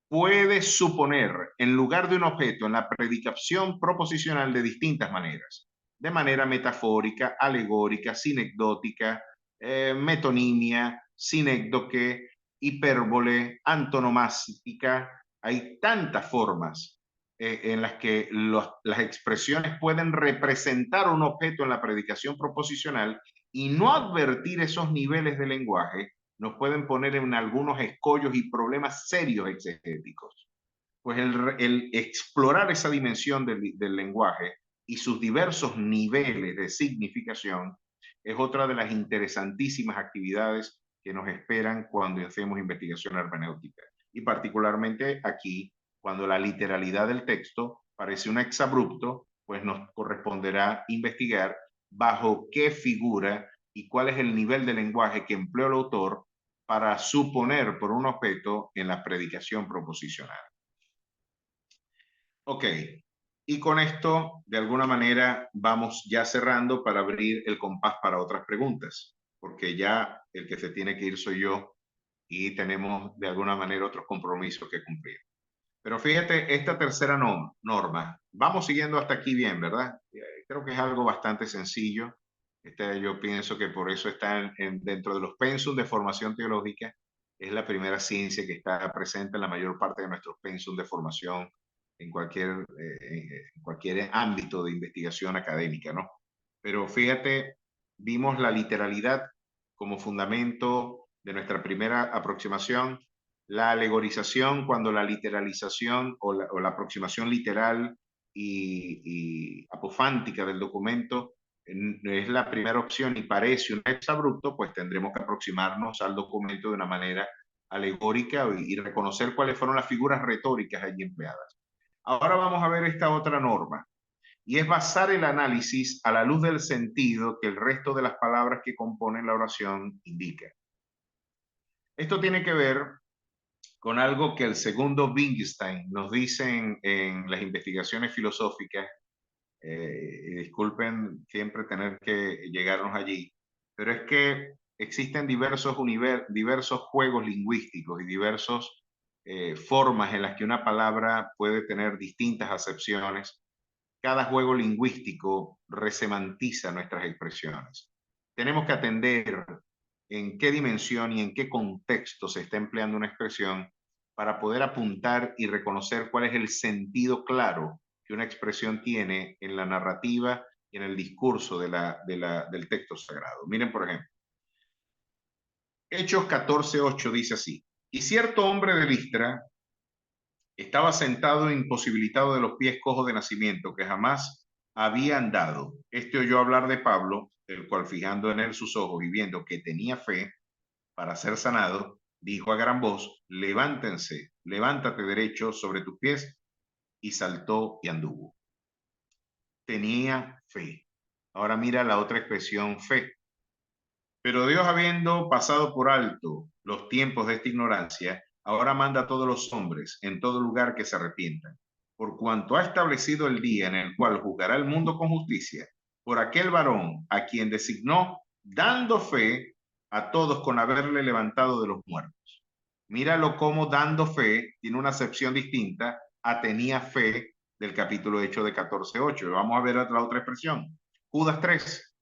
puede suponer en lugar de un objeto en la predicación proposicional de distintas maneras, de manera metafórica, alegórica, sinecdótica, metonimia, sinécdoque, hipérbole, antonomástica. Hay tantas formas en las que las expresiones pueden representar un objeto en la predicación proposicional y no advertir esos niveles de lenguaje nos pueden poner en algunos escollos y problemas serios exegéticos. Pues el explorar esa dimensión del lenguaje y sus diversos niveles de significación es otra de las interesantísimas actividades que nos esperan cuando hacemos investigación hermenéutica. Y particularmente aquí, cuando la literalidad del texto parece un exabrupto, pues nos corresponderá investigar bajo qué figura y cuál es el nivel de lenguaje que empleó el autor para suponer por un objeto en la predicación proposicional. Ok, y con esto, de alguna manera, vamos ya cerrando para abrir el compás para otras preguntas, porque ya el que se tiene que ir soy yo y tenemos de alguna manera otros compromisos que cumplir. Pero fíjate, esta tercera norma, vamos siguiendo hasta aquí bien, ¿verdad? Creo que es algo bastante sencillo. Yo pienso que por eso está dentro de los pensum de formación teológica, es la primera ciencia que está presente en la mayor parte de nuestros pensum de formación en cualquier ámbito de investigación académica, ¿no? Pero fíjate, vimos la literalidad como fundamento de nuestra primera aproximación, la alegorización cuando la literalización o la aproximación literal y apofántica del documento es la primera opción y parece un exabrupto, pues tendremos que aproximarnos al documento de una manera alegórica y reconocer cuáles fueron las figuras retóricas allí empleadas. Ahora vamos a ver esta otra norma, y es basar el análisis a la luz del sentido que el resto de las palabras que componen la oración indica. Esto tiene que ver con algo que el segundo Wittgenstein nos dice en las investigaciones filosóficas. Disculpen siempre tener que llegarnos allí, pero es que existen diversos juegos lingüísticos y diversas formas en las que una palabra puede tener distintas acepciones. Cada juego lingüístico resemantiza nuestras expresiones. Tenemos que atender en qué dimensión y en qué contexto se está empleando una expresión para poder apuntar y reconocer cuál es el sentido claro que una expresión tiene en la narrativa y en el discurso del texto sagrado. Miren, por ejemplo, Hechos 14:8 dice así: y cierto hombre de Listra estaba sentado imposibilitado de los pies, cojo de nacimiento, que jamás había andado. Este oyó hablar de Pablo, el cual, fijando en él sus ojos y viendo que tenía fe para ser sanado, dijo a gran voz: levántense, levántate derecho sobre tus pies. Y saltó y anduvo. Tenía fe. Ahora mira la otra expresión, fe. Pero Dios, habiendo pasado por alto los tiempos de esta ignorancia, ahora manda a todos los hombres en todo lugar que se arrepientan, por cuanto ha establecido el día en el cual juzgará el mundo con justicia, por aquel varón a quien designó, dando fe a todos con haberle levantado de los muertos. Míralo cómo dando fe tiene una acepción distinta a tenía fe del capítulo hecho de 14:8. Vamos a ver la otra expresión. Judas 3.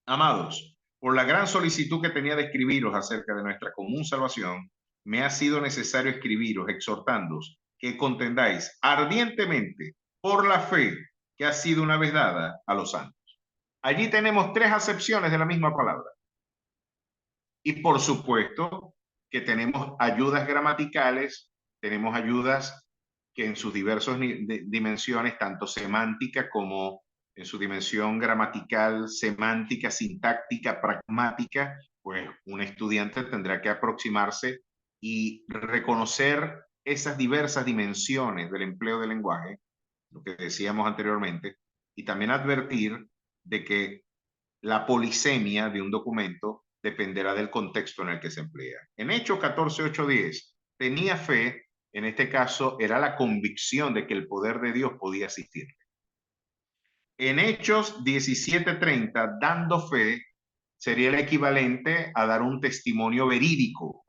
Amados, por la gran solicitud que tenía de escribiros acerca de nuestra común salvación, me ha sido necesario escribiros exhortándoos que contendáis ardientemente por la fe que ha sido una vez dada a los santos. Allí tenemos tres acepciones de la misma palabra. Y por supuesto que tenemos ayudas gramaticales, tenemos ayudas que en sus diversas dimensiones, tanto semántica como en su dimensión gramatical, semántica, sintáctica, pragmática, pues un estudiante tendrá que aproximarse y reconocer esas diversas dimensiones del empleo del lenguaje, lo que decíamos anteriormente, y también advertir de que la polisemia de un documento dependerá del contexto en el que se emplea. En Hechos 14:8-10, tenía fe, en este caso era la convicción de que el poder de Dios podía asistir. En Hechos 17:30, dando fe sería el equivalente a dar un testimonio verídico,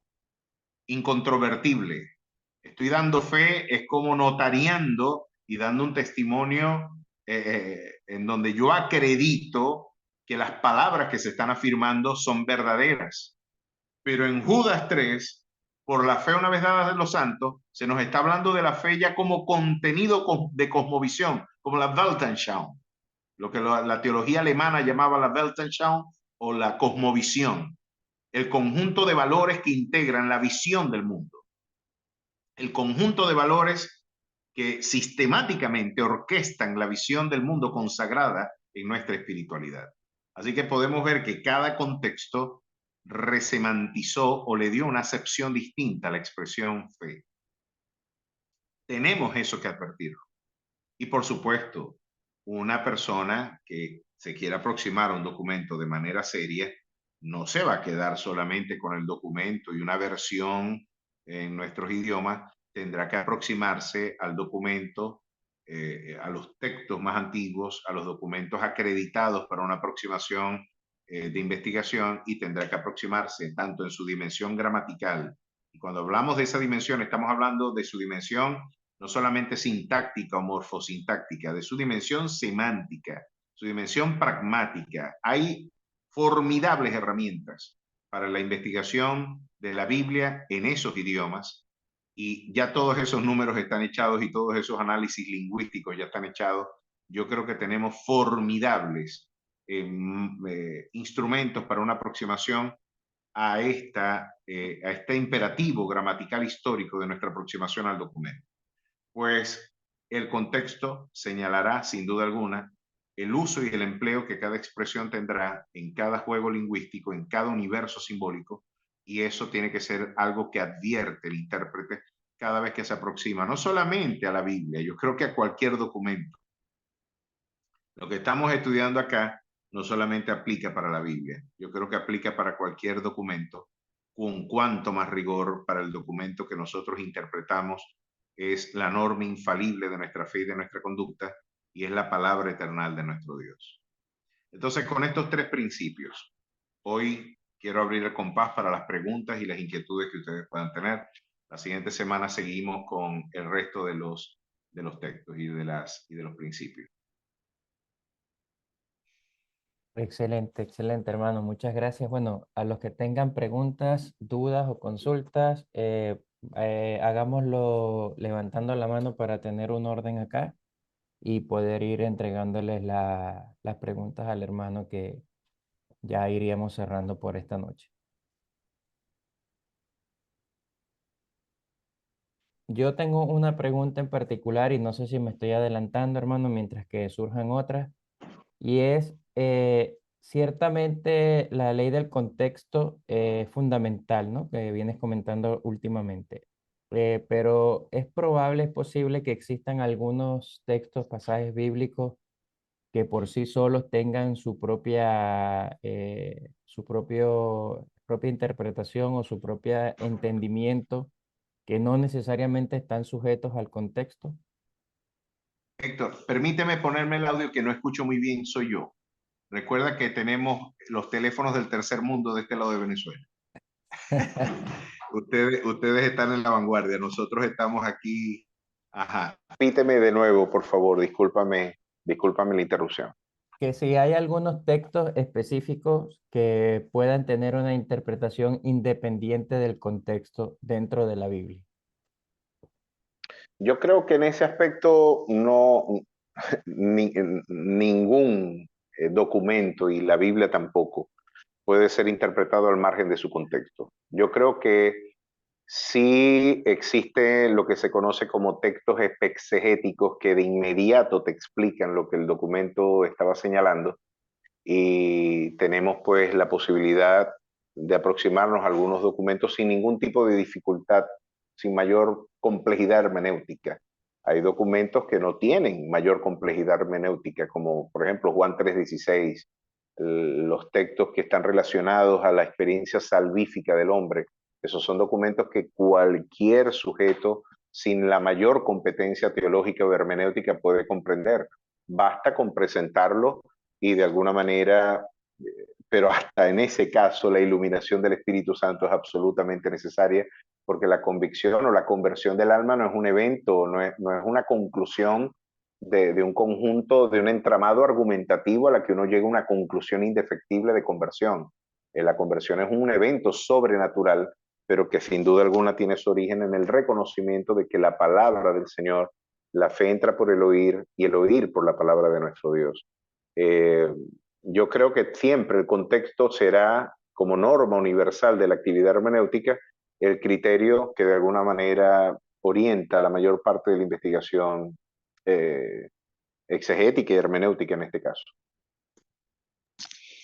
incontrovertible. Estoy dando fe, es como notariando y dando un testimonio en donde yo acredito que las palabras que se están afirmando son verdaderas. Pero en Judas 3, por la fe una vez dada de los santos, se nos está hablando de la fe ya como contenido de cosmovisión, como la Weltanschauung, lo que la teología alemana llamaba la Weltanschauung o la cosmovisión, el conjunto de valores que integran la visión del mundo, el conjunto de valores que sistemáticamente orquestan la visión del mundo consagrada en nuestra espiritualidad. Así que podemos ver que cada contexto resemantizó o le dio una acepción distinta a la expresión fe. Tenemos eso que advertir. Y por supuesto, una persona que se quiera aproximar a un documento de manera seria no se va a quedar solamente con el documento y una versión en nuestros idiomas, tendrá que aproximarse al documento, a los textos más antiguos, a los documentos acreditados para una aproximación de investigación, y tendrá que aproximarse tanto en su dimensión gramatical. Y cuando hablamos de esa dimensión, estamos hablando de su dimensión no solamente sintáctica o morfosintáctica, de su dimensión semántica, su dimensión pragmática. Hay formidables herramientas para la investigación de la Biblia en esos idiomas, y ya todos esos números están echados y todos esos análisis lingüísticos ya están echados. Yo creo que tenemos formidables instrumentos para una aproximación a este imperativo gramatical histórico de nuestra aproximación al documento. Pues el contexto señalará sin duda alguna el uso y el empleo que cada expresión tendrá en cada juego lingüístico, en cada universo simbólico, y eso tiene que ser algo que advierte el intérprete cada vez que se aproxima, no solamente a la Biblia, yo creo que a cualquier documento. Lo que estamos estudiando acá no solamente aplica para la Biblia, yo creo que aplica para cualquier documento, con cuanto más rigor para el documento que nosotros interpretamos es la norma infalible de nuestra fe y de nuestra conducta, y es la palabra eterna de nuestro Dios. Entonces, con estos tres principios, hoy quiero abrir el compás para las preguntas y las inquietudes que ustedes puedan tener. La siguiente semana seguimos con el resto de los textos y de los principios. Excelente, excelente, hermano. Muchas gracias. Bueno, a los que tengan preguntas, dudas o consultas, hagámoslo levantando la mano para tener un orden acá y poder ir entregándoles las preguntas al hermano que ya iríamos cerrando por esta noche. Yo tengo una pregunta en particular y no sé si me estoy adelantando, hermano, mientras que surjan otras. Y es, ciertamente la ley del contexto es fundamental, ¿no? Que vienes comentando últimamente. Pero es probable, es posible que existan algunos textos, pasajes bíblicos que por sí solos tengan propia interpretación o su propio entendimiento, que no necesariamente están sujetos al contexto. Héctor, permíteme ponerme el audio que no escucho muy bien, soy yo. Recuerda que tenemos los teléfonos del tercer mundo de este lado de Venezuela. Ustedes están en la vanguardia, nosotros estamos aquí. Ajá. Repíteme de nuevo, por favor, discúlpame la interrupción. Que si hay algunos textos específicos que puedan tener una interpretación independiente del contexto dentro de la Biblia. Yo creo que en ese aspecto no, ningún documento y la Biblia tampoco puede ser interpretado al margen de su contexto. Yo creo que sí existe lo que se conoce como textos exegéticos que de inmediato te explican lo que el documento estaba señalando y tenemos pues la posibilidad de aproximarnos a algunos documentos sin ningún tipo de dificultad, sin mayor complejidad hermenéutica. Hay documentos que no tienen mayor complejidad hermenéutica, como por ejemplo Juan 3:16, los textos que están relacionados a la experiencia salvífica del hombre. Esos son documentos que cualquier sujeto sin la mayor competencia teológica o hermenéutica puede comprender. Basta con presentarlo y de alguna manera, pero hasta en ese caso la iluminación del Espíritu Santo es absolutamente necesaria porque la convicción o la conversión del alma no es un evento, no es una conclusión de un conjunto, de un entramado argumentativo a la que uno llega a una conclusión indefectible de conversión. La conversión es un evento sobrenatural, pero que sin duda alguna tiene su origen en el reconocimiento de que la palabra del Señor, la fe entra por el oír y el oír por la palabra de nuestro Dios. Eh, yo creo que siempre el contexto será, como norma universal de la actividad hermenéutica, el criterio que de alguna manera orienta la mayor parte de la investigación exegética y hermenéutica en este caso.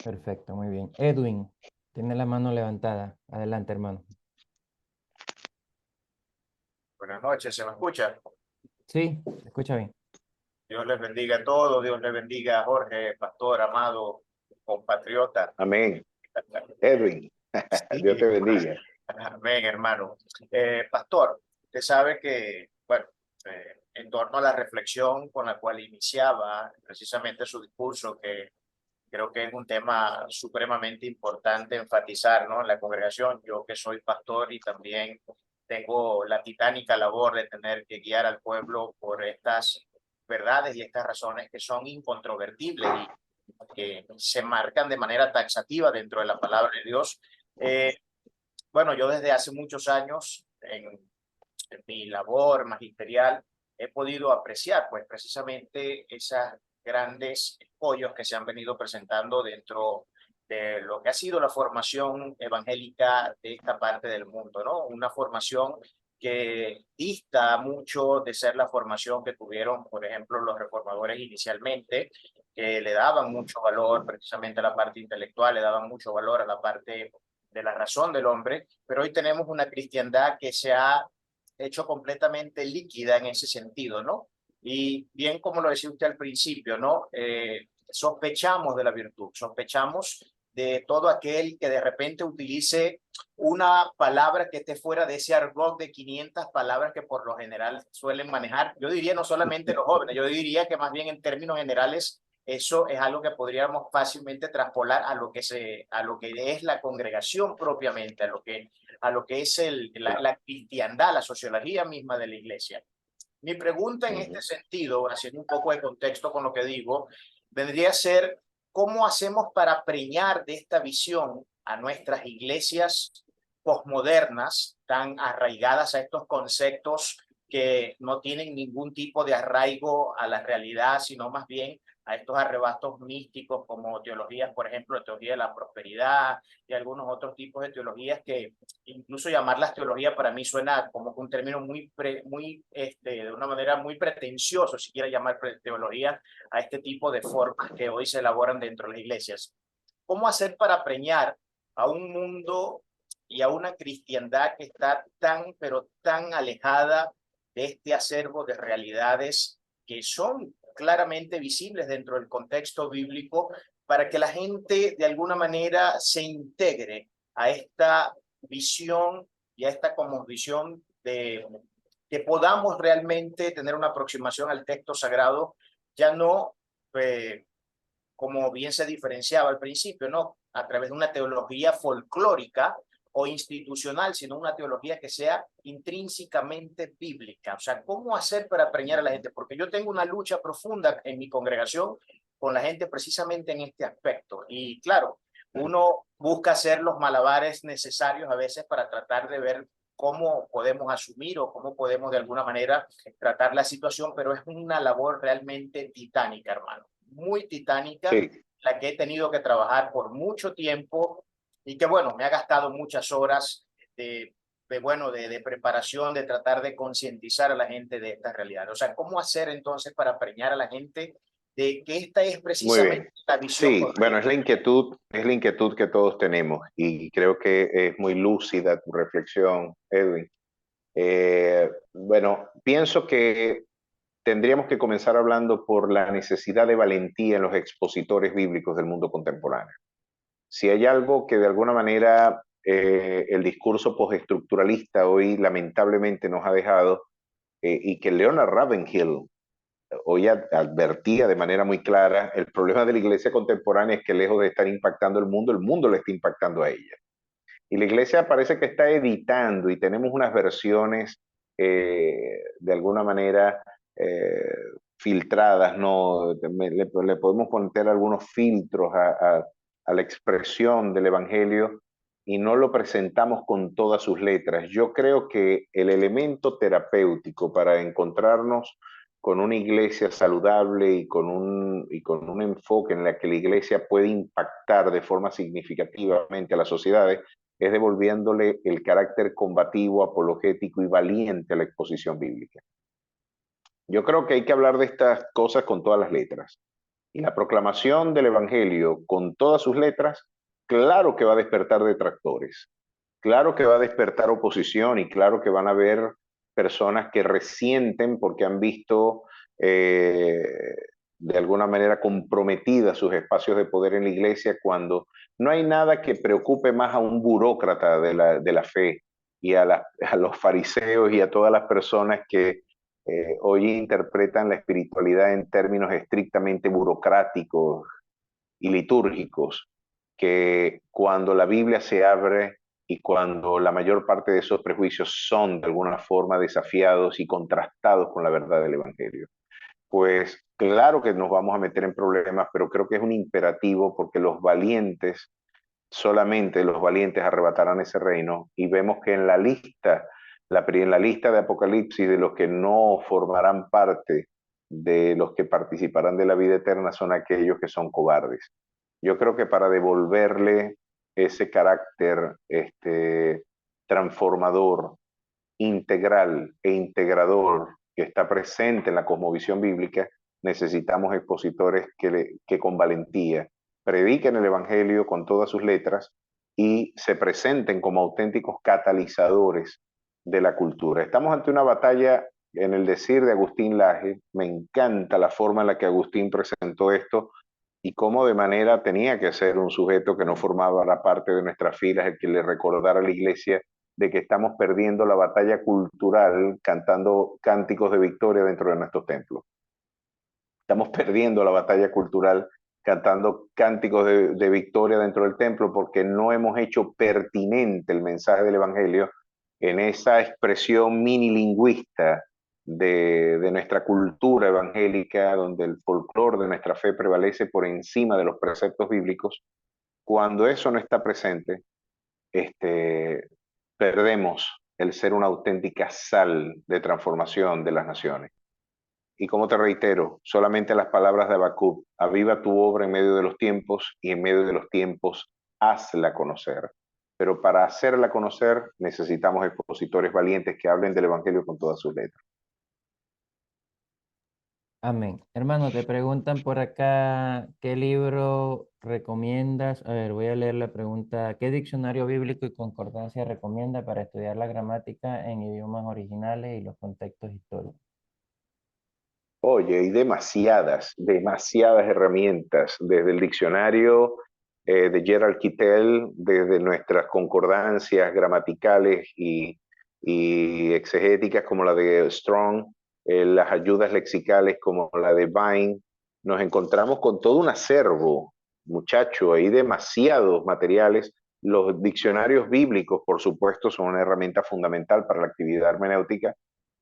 Perfecto, muy bien. Edwin, tiene la mano levantada. Adelante, hermano. Buenas noches, ¿se me escucha? Sí, se escucha bien. Dios les bendiga a todos, Dios les bendiga a Jorge, pastor, amado, compatriota. Amén. Edwin, Sí, Dios te bendiga. amén, hermano. Pastor, usted sabe que, bueno, en torno a la reflexión con la cual iniciaba precisamente su discurso, que creo que es un tema supremamente importante enfatizar, ¿no? En la congregación, yo que soy pastor y también tengo la titánica labor de tener que guiar al pueblo por estas verdades y estas razones que son incontrovertibles y que se marcan de manera taxativa dentro de la palabra de Dios. Bueno, yo desde hace muchos años en mi labor magisterial he podido apreciar pues precisamente esas grandes escollos que se han venido presentando dentro de lo que ha sido la formación evangélica de esta parte del mundo, ¿no? Una formación que dista mucho de ser la formación que tuvieron, por ejemplo, los reformadores inicialmente, que le daban mucho valor precisamente a la parte intelectual, le daban mucho valor a la parte de la razón del hombre, pero hoy tenemos una cristiandad que se ha hecho completamente líquida en ese sentido, ¿no? Y bien como lo decía usted al principio, ¿no? Sospechamos de la virtud, sospechamos de todo aquel que de repente utilice una palabra que esté fuera de ese argot de 500 palabras que por lo general suelen manejar. Yo diría no solamente los jóvenes, yo diría que más bien en términos generales eso es algo que podríamos fácilmente traspolar a lo que es la congregación propiamente, a lo que es la cristiandad, la sociología misma de la iglesia. Mi pregunta en este sentido, haciendo un poco de contexto con lo que digo, vendría a ser, ¿cómo hacemos para preñar de esta visión a nuestras iglesias posmodernas, tan arraigadas a estos conceptos que no tienen ningún tipo de arraigo a la realidad, sino más bien a estos arrebatos místicos como teologías, por ejemplo, teología de la prosperidad y algunos otros tipos de teologías que incluso llamarlas teología para mí suena como un término de una manera muy pretencioso, si quiere llamar teología a este tipo de formas que hoy se elaboran dentro de las iglesias. ¿Cómo hacer para preñar a un mundo y a una cristiandad que está tan, pero tan alejada de este acervo de realidades que son claramente visibles dentro del contexto bíblico, para que la gente de alguna manera se integre a esta visión y a esta como visión de que podamos realmente tener una aproximación al texto sagrado, ya no como bien se diferenciaba al principio, ¿no? A través de una teología folclórica o institucional, sino una teología que sea intrínsecamente bíblica. O sea, ¿cómo hacer para preñar a la gente? Porque yo tengo una lucha profunda en mi congregación con la gente precisamente en este aspecto. Y claro, uno busca hacer los malabares necesarios a veces para tratar de ver cómo podemos asumir o cómo podemos de alguna manera tratar la situación, pero es una labor realmente titánica, hermano, muy titánica, Sí, la que he tenido que trabajar por mucho tiempo y que, bueno, me ha gastado muchas horas de preparación, de tratar de concientizar a la gente de esta realidad. O sea, ¿cómo hacer entonces para preñar a la gente de que esta es muy precisamente bien. la visión Sí, bueno, correcta? es la inquietud que todos tenemos y creo que es muy lúcida tu reflexión, Edwin. Bueno, pienso que tendríamos que comenzar hablando por la necesidad de valentía en los expositores bíblicos del mundo contemporáneo. Si hay algo que de alguna manera el discurso postestructuralista hoy lamentablemente nos ha dejado y que Leonard Ravenhill hoy advertía de manera muy clara, el problema de la iglesia contemporánea es que lejos de estar impactando el mundo le está impactando a ella. Y la iglesia parece que está editando y tenemos unas versiones de alguna manera eh, filtradas, ¿no? Le podemos poner algunos filtros a la expresión del Evangelio y no lo presentamos con todas sus letras. Yo creo que el elemento terapéutico para encontrarnos con una iglesia saludable y con un enfoque en la que la iglesia puede impactar de forma significativamente a las sociedades es devolviéndole el carácter combativo, apologético y valiente a la exposición bíblica. Yo creo que hay que hablar de estas cosas con todas las letras. Y la proclamación del Evangelio con todas sus letras, claro que va a despertar detractores, claro que va a despertar oposición y claro que van a haber personas que resienten porque han visto eh, de alguna manera comprometidas sus espacios de poder en la iglesia cuando no hay nada que preocupe más a un burócrata de la fe y a los fariseos y a todas las personas que hoy interpretan la espiritualidad en términos estrictamente burocráticos y litúrgicos, que cuando la Biblia se abre y cuando la mayor parte de esos prejuicios son de alguna forma desafiados y contrastados con la verdad del Evangelio, pues claro que nos vamos a meter en problemas, pero creo que es un imperativo porque los valientes, solamente los valientes arrebatarán ese reino y vemos que en la lista de Apocalipsis de los que no formarán parte de los que participarán de la vida eterna son aquellos que son cobardes. Yo creo que para devolverle ese carácter transformador, integral e integrador que está presente en la cosmovisión bíblica, necesitamos expositores que con valentía prediquen el Evangelio con todas sus letras y se presenten como auténticos catalizadores de la cultura. Estamos ante una batalla en el decir de Agustín Laje. Me encanta la forma en la que Agustín presentó esto y cómo de manera tenía que ser un sujeto que no formaba parte de nuestras filas, el que le recordara a la iglesia de que estamos perdiendo la batalla cultural cantando cánticos de victoria dentro de nuestros templos. Estamos perdiendo la batalla cultural cantando cánticos de victoria dentro del templo porque no hemos hecho pertinente el mensaje del Evangelio en esa expresión minilingüista de nuestra cultura evangélica, donde el folclore de nuestra fe prevalece por encima de los preceptos bíblicos. Cuando eso no está presente, perdemos el ser una auténtica sal de transformación de las naciones. Y como te reitero, solamente las palabras de Habacuc: aviva tu obra en medio de los tiempos y en medio de los tiempos hazla conocer. Pero para hacerla conocer necesitamos expositores valientes que hablen del Evangelio con todas sus letras. Amén. Hermano, te preguntan por acá, ¿qué libro recomiendas? A ver, voy a leer la pregunta. ¿Qué diccionario bíblico y concordancia recomienda para estudiar la gramática en idiomas originales y los contextos históricos? Oye, hay demasiadas herramientas, desde el diccionario de Gerald Kittel, desde nuestras concordancias gramaticales y exegéticas como la de Strong, las ayudas lexicales como la de Vine. Nos encontramos con todo un acervo, muchacho, hay demasiados materiales. Los diccionarios bíblicos, por supuesto, son una herramienta fundamental para la actividad hermenéutica,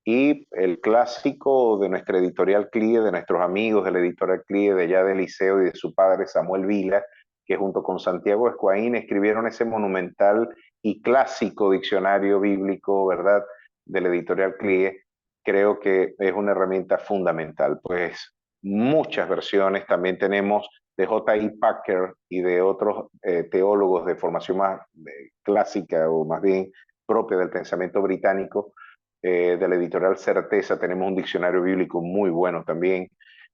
y el clásico de nuestra editorial CLIE, de nuestros amigos de la editorial CLIE, de allá del liceo y de su padre Samuel Vila, que junto con Santiago Escuaín escribieron ese monumental y clásico diccionario bíblico, ¿verdad?, de la editorial CLIE. Creo que es una herramienta fundamental. Pues muchas versiones también tenemos de J.I. Packer y de otros teólogos de formación más clásica, o más bien propia del pensamiento británico. De la editorial Certeza tenemos un diccionario bíblico muy bueno también.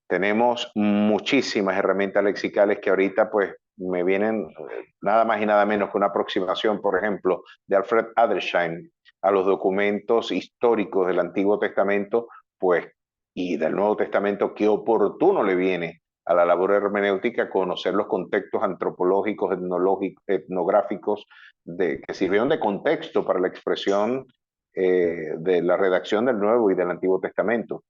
Tenemos muchísimas herramientas lexicales que ahorita pues me vienen nada más y nada menos que una aproximación, por ejemplo, de Alfred Adlersheim a los documentos históricos del Antiguo Testamento, pues, y del Nuevo Testamento. Qué oportuno le viene a la labor hermenéutica conocer los contextos antropológicos, etnográficos, que sirvieron de contexto para la expresión de la redacción del Nuevo y del Antiguo Testamento.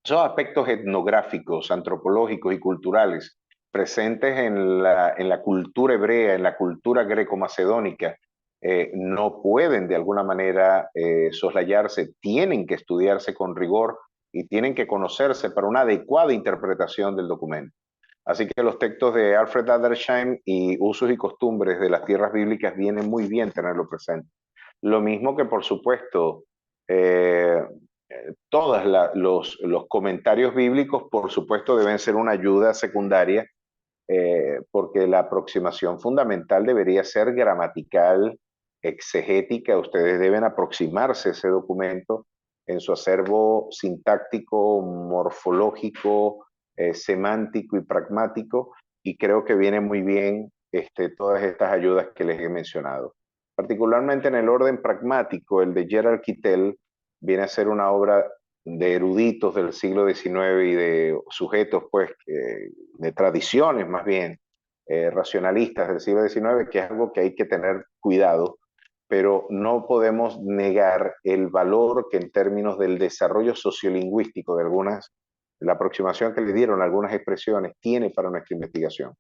Esos aspectos etnográficos, antropológicos y culturales presentes en la cultura hebrea, en la cultura greco-macedónica, no pueden de alguna manera soslayarse, tienen que estudiarse con rigor y tienen que conocerse para una adecuada interpretación del documento. Así que los textos de Alfred Adlersheim y usos y costumbres de las tierras bíblicas vienen muy bien tenerlo presente. Lo mismo que, por supuesto, todos los comentarios bíblicos, por supuesto, deben ser una ayuda secundaria, porque la aproximación fundamental debería ser gramatical, exegética. Ustedes deben aproximarse a ese documento en su acervo sintáctico, morfológico, semántico y pragmático, y creo que viene muy bien todas estas ayudas que les he mencionado. Particularmente en el orden pragmático, el de Gerald Kittel viene a ser una obra de eruditos del siglo XIX y de sujetos, pues, de tradiciones más bien racionalistas del siglo XIX, que es algo que hay que tener cuidado, pero no podemos negar el valor que en términos del desarrollo sociolingüístico de la aproximación que le dieron a algunas expresiones tiene para nuestra investigación.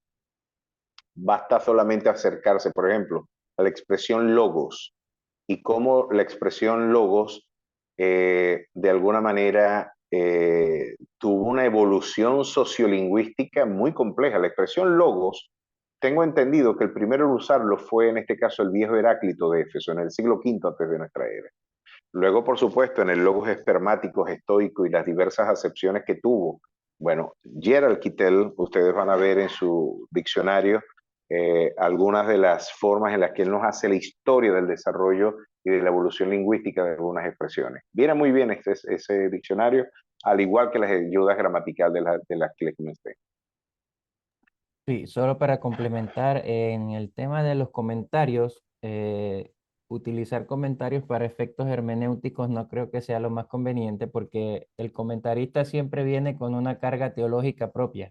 Basta solamente acercarse, por ejemplo, a la expresión logos y cómo la expresión logos de alguna manera tuvo una evolución sociolingüística muy compleja. La expresión logos, tengo entendido que el primero en usarlo fue en este caso el viejo Heráclito de Éfeso, en el siglo V antes de nuestra era. Luego, por supuesto, en el logos espermático, estoico y las diversas acepciones que tuvo. Bueno, Gerald Kittel, ustedes van a ver en su diccionario algunas de las formas en las que él nos hace la historia del desarrollo y de la evolución lingüística de algunas expresiones. Viene muy bien ese diccionario, al igual que las ayudas gramaticales de las que les comenté. Sí, solo para complementar, en el tema de los comentarios, utilizar comentarios para efectos hermenéuticos no creo que sea lo más conveniente porque el comentarista siempre viene con una carga teológica propia,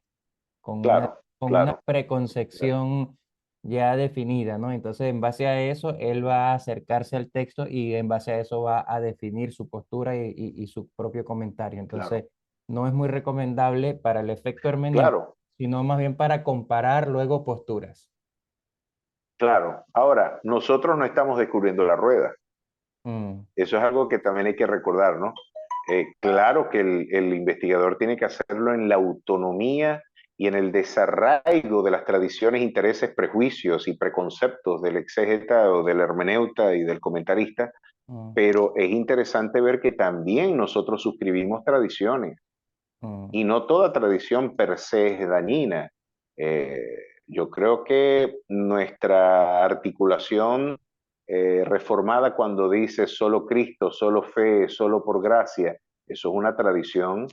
Claro, con una claro. preconcepción ya definida, ¿no? Entonces, en base a eso, él va a acercarse al texto y en base a eso va a definir su postura y su propio comentario. Entonces, Claro. no es muy recomendable para el efecto hermenéutico, Claro, sino más bien para comparar luego posturas. claro. Ahora, nosotros no estamos descubriendo la rueda. Mm, Eso es algo que también hay que recordar, ¿no? Claro que el investigador tiene que hacerlo en la autonomía y en el desarraigo de las tradiciones, intereses, prejuicios y preconceptos del exégeta o del hermeneuta y del comentarista, mm, pero es interesante ver que también nosotros suscribimos tradiciones mm, y no toda tradición per se es dañina. Eh, yo creo que nuestra articulación reformada cuando dice solo Cristo, solo fe, solo por gracia, eso es una tradición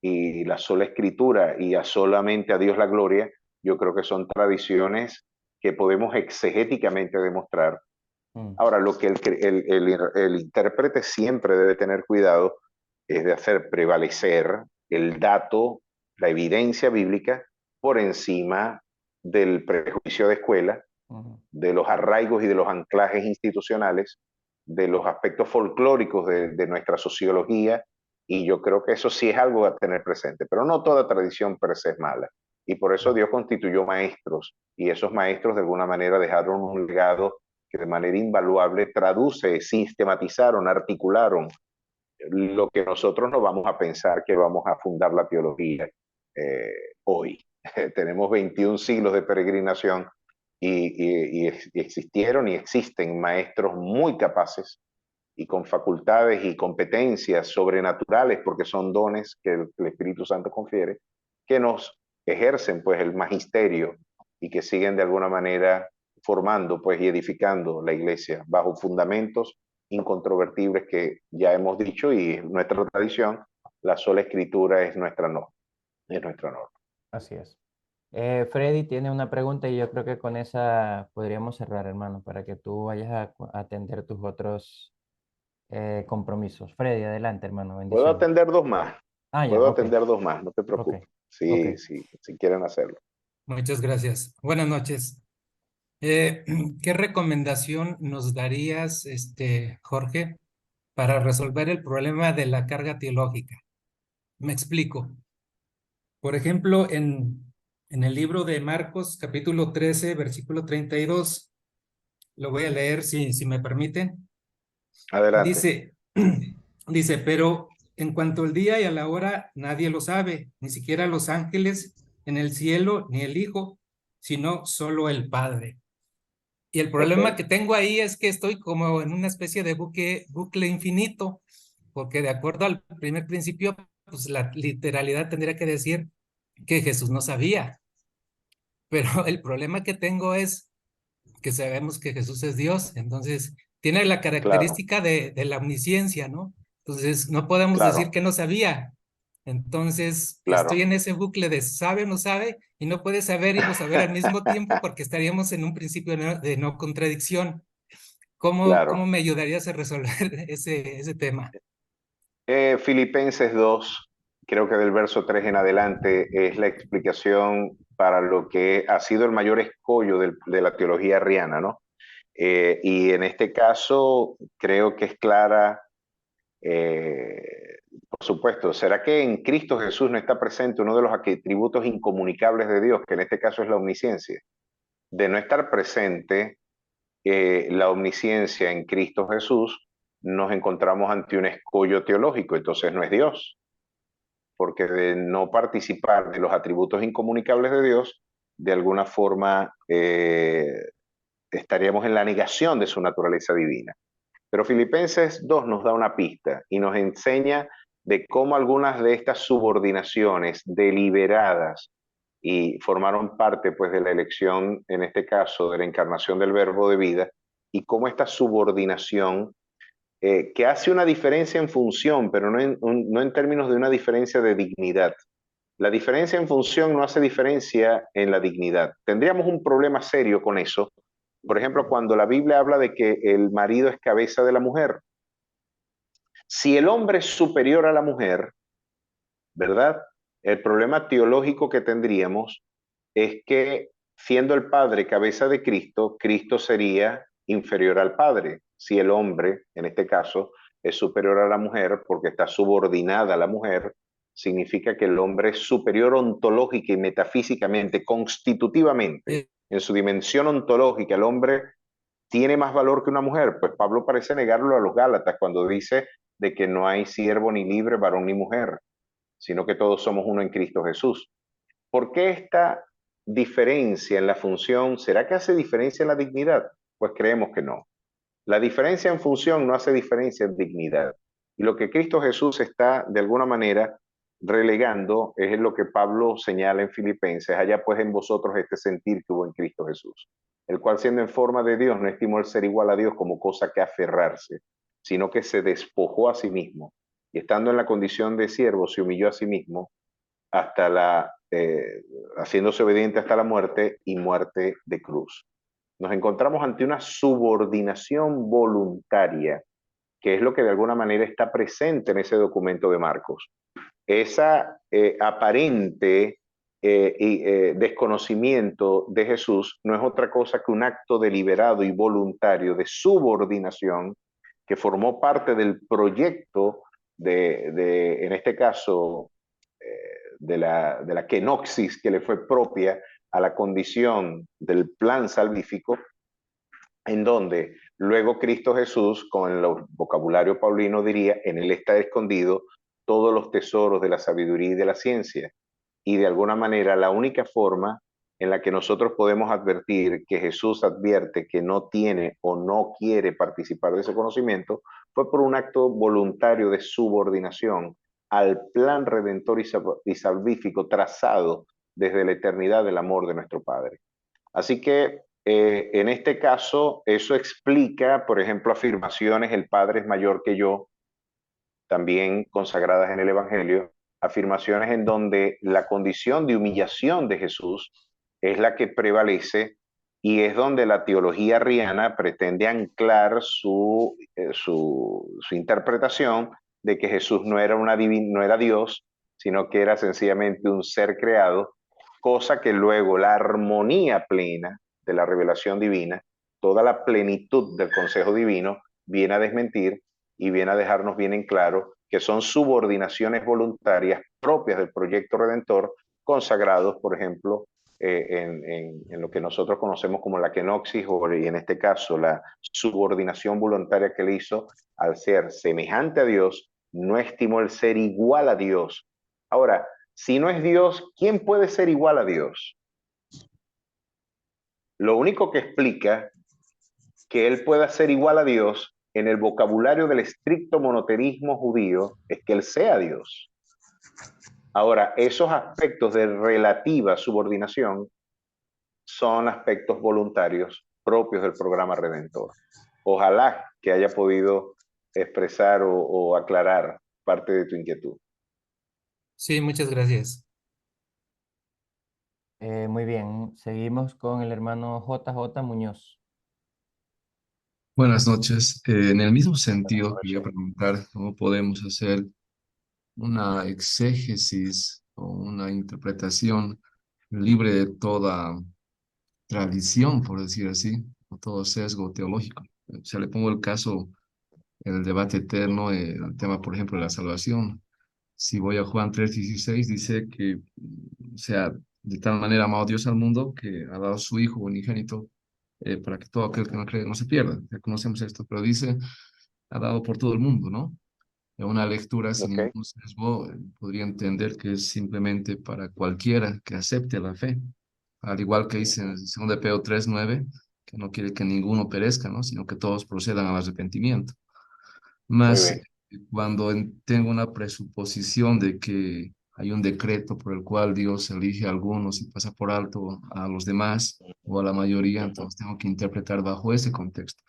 y la sola escritura y a solamente a Dios la gloria, yo creo que son tradiciones que podemos exegéticamente demostrar. mm, Ahora, lo que el intérprete siempre debe tener cuidado es de hacer prevalecer el dato, la evidencia bíblica, por encima del prejuicio de escuela, mm. de los arraigos y de los anclajes institucionales, de los aspectos folclóricos de nuestra sociología, y yo creo que eso sí es algo a tener presente, pero no toda tradición per se es mala. Y por eso Dios constituyó maestros, y esos maestros de alguna manera dejaron un legado que de manera invaluable traduce, sistematizaron, articularon lo que nosotros no vamos a pensar que vamos a fundar la teología eh, hoy. Tenemos 21 siglos de peregrinación y existieron y existen maestros muy capaces y con facultades y competencias sobrenaturales, porque son dones que el Espíritu Santo confiere, que nos ejercen pues el magisterio y que siguen de alguna manera formando pues y edificando la iglesia bajo fundamentos incontrovertibles que ya hemos dicho y nuestra tradición, la sola escritura es nuestra norma, es nuestra norma. Así es. Freddy tiene una pregunta y yo creo que con esa podríamos cerrar, hermano, para que tú vayas a atender tus otros compromisos. Freddy, adelante, hermano, Puedo bendiciones. atender dos más, Ah, ya, puedo ok, atender dos más, no te ok, preocupes, ok. si quieren hacerlo. Muchas gracias. Buenas noches. ¿Qué recomendación nos darías, Jorge, para resolver el problema de la carga teológica? Me explico. Por ejemplo, en el libro de Marcos, capítulo 13, versículo 32, lo voy a leer si me permiten. Adelante. Dice, dice, pero en cuanto al día y a la hora, nadie lo sabe, ni siquiera los ángeles en el cielo, ni el Hijo, sino solo el Padre. Y el Ok, problema que tengo ahí es que estoy como en una especie de bucle infinito, porque de acuerdo al primer principio, pues la literalidad tendría que decir que Jesús no sabía, pero el problema que tengo es que sabemos que Jesús es Dios, entonces tiene la claro, característica de la omnisciencia, ¿no? Entonces no podemos decir claro, que no sabía. Entonces estoy claro, en ese bucle de sabe o no sabe y no puede saber y no saber al mismo tiempo porque estaríamos en un principio de no contradicción. ¿Cómo claro. me ayudarías a resolver ese tema? Filipenses 2, creo que del verso 3 en adelante, es la explicación para lo que ha sido el mayor escollo de la teología arriana, ¿no? Y en este caso, creo que es clara, por supuesto, ¿será que en Cristo Jesús no está presente uno de los atributos incomunicables de Dios, que en este caso es la omnisciencia? De no estar presente la omnisciencia en Cristo Jesús, nos encontramos ante un escollo teológico, entonces no es Dios, porque de no participar de los atributos incomunicables de Dios, de alguna forma estaríamos en la negación de su naturaleza divina. Pero Filipenses 2 nos da una pista y nos enseña de cómo algunas de estas subordinaciones deliberadas y formaron parte pues de la elección, en este caso, de la encarnación del verbo de vida, y cómo esta subordinación, que hace una diferencia en función, pero no en términos de una diferencia de dignidad. La diferencia en función no hace diferencia en la dignidad. Tendríamos un problema serio con eso. Por ejemplo, cuando la Biblia habla de que el marido es cabeza de la mujer, si el hombre es superior a la mujer, ¿verdad? El problema teológico que tendríamos es que siendo el Padre cabeza de Cristo, Cristo sería inferior al Padre. Si el hombre, en este caso, es superior a la mujer porque está subordinada a la mujer, significa que el hombre es superior ontológica y metafísicamente, constitutivamente, en su dimensión ontológica. El hombre tiene más valor que una mujer. Pues Pablo parece negarlo a los Gálatas cuando dice de que no hay siervo ni libre, varón ni mujer, sino que todos somos uno en Cristo Jesús. ¿Por qué esta diferencia en la función? ¿Será que hace diferencia en la dignidad? Pues creemos que no. La diferencia en función no hace diferencia en dignidad. Y lo que Cristo Jesús está de alguna manera relegando es lo que Pablo señala en Filipenses: allá pues en vosotros este sentir que hubo en Cristo Jesús, el cual siendo en forma de Dios no estimó el ser igual a Dios como cosa que aferrarse, sino que se despojó a sí mismo, y estando en la condición de siervo se humilló a sí mismo hasta haciéndose obediente hasta la muerte, y muerte de cruz. Nos encontramos ante una subordinación voluntaria, que es lo que de alguna manera está presente en ese documento de Marcos. Esa aparente desconocimiento de Jesús no es otra cosa que un acto deliberado y voluntario de subordinación que formó parte del proyecto en este caso, de la kenoxis que le fue propia a la condición del plan salvífico, en donde luego Cristo Jesús, con el vocabulario paulino, diría: en él está escondido todos los tesoros de la sabiduría y de la ciencia. Y de alguna manera la única forma en la que nosotros podemos advertir que Jesús advierte que no tiene o no quiere participar de ese conocimiento fue por un acto voluntario de subordinación al plan redentor y salvífico trazado desde la eternidad del amor de nuestro Padre. Así que en este caso eso explica, por ejemplo, afirmaciones: el Padre es mayor que yo, también consagradas en el Evangelio, afirmaciones en donde la condición de humillación de Jesús es la que prevalece, y es donde la teología arriana pretende anclar su interpretación de que Jesús no era Dios, sino que era sencillamente un ser creado, cosa que luego la armonía plena de la revelación divina, toda la plenitud del consejo divino, viene a desmentir y viene a dejarnos bien en claro que son subordinaciones voluntarias propias del proyecto redentor, consagrados, por ejemplo, en lo que nosotros conocemos como la kenoxis, y en este caso la subordinación voluntaria que él hizo al ser semejante a Dios. No estimó el ser igual a Dios. Ahora, si no es Dios, ¿quién puede ser igual a Dios? Lo único que explica que él pueda ser igual a Dios en el vocabulario del estricto monoteísmo judío es que él sea Dios. Ahora, esos aspectos de relativa subordinación son aspectos voluntarios propios del programa redentor. Ojalá que haya podido expresar o aclarar parte de tu inquietud. Sí, muchas gracias. Muy bien, seguimos con el hermano JJ Muñoz. Buenas noches. En el mismo sentido, quería preguntar cómo podemos hacer una exégesis o una interpretación libre de toda tradición, por decir así, o todo sesgo teológico. O sea, le pongo el caso, el debate eterno, el tema, por ejemplo, de la salvación. Si voy a Juan 3:16, dice que, o sea, de tal manera ha amado Dios al mundo que ha dado a su Hijo unigénito para que todo aquel que no cree no se pierda. Ya conocemos esto, pero dice, ha dado por todo el mundo, ¿no? En una lectura sin Okay. ningún sesgo, podría entender que es simplemente para cualquiera que acepte la fe. Al igual que dice en 2 de Pedro 3:9, que no quiere que ninguno perezca, ¿no? Sino que todos procedan al arrepentimiento. Muy Más bien. cuando tengo una presuposición de que hay un decreto por el cual Dios elige a algunos y pasa por alto a los demás o a la mayoría, entonces tengo que interpretar bajo ese contexto.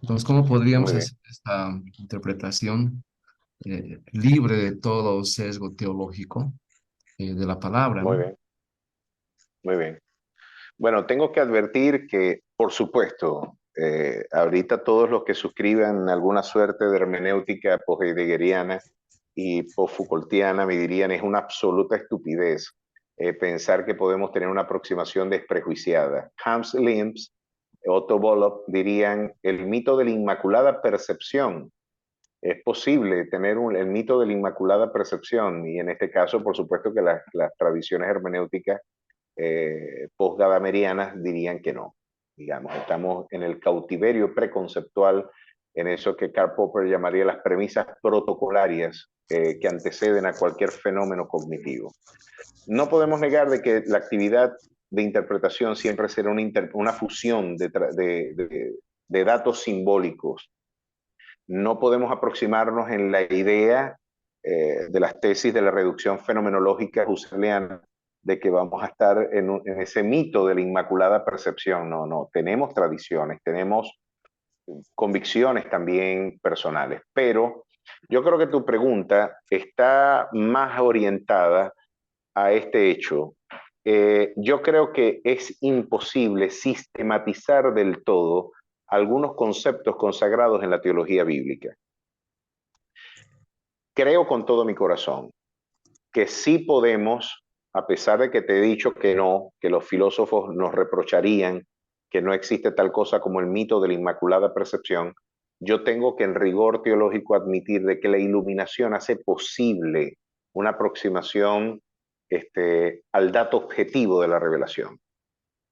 Entonces, ¿cómo podríamos Muy bien. hacer esta interpretación libre de todo sesgo teológico de la palabra, Muy ¿no? bien. Muy bien. Bueno, tengo que advertir que, por supuesto, ahorita todos los que suscriban alguna suerte de hermenéutica post-heideggeriana y post-Foucaultiana me dirían: es una absoluta estupidez pensar que podemos tener una aproximación desprejuiciada. Hans Lims, Otto Bollop dirían: el mito de la inmaculada percepción es posible tener el mito de la Inmaculada Percepción, y en este caso, por supuesto que las tradiciones hermenéuticas postgadamerianas dirían que no. Digamos, estamos en el cautiverio preconceptual, en eso que Karl Popper llamaría las premisas protocolarias que anteceden a cualquier fenómeno cognitivo. No podemos negar de que la actividad de interpretación siempre será una fusión de datos simbólicos. No podemos aproximarnos en la idea de las tesis de la reducción fenomenológica husserliana de que vamos a estar en ese mito de la Inmaculada Percepción. No, no, tenemos tradiciones, tenemos convicciones también personales, pero yo creo que tu pregunta está más orientada a este hecho. Yo creo que es imposible sistematizar del todo algunos conceptos consagrados en la teología bíblica. Creo con todo mi corazón que sí podemos, a pesar de que te he dicho que no, que los filósofos nos reprocharían que no existe tal cosa como el mito de la Inmaculada Percepción, yo tengo que en rigor teológico admitir de que la iluminación hace posible una aproximación al dato objetivo de la revelación.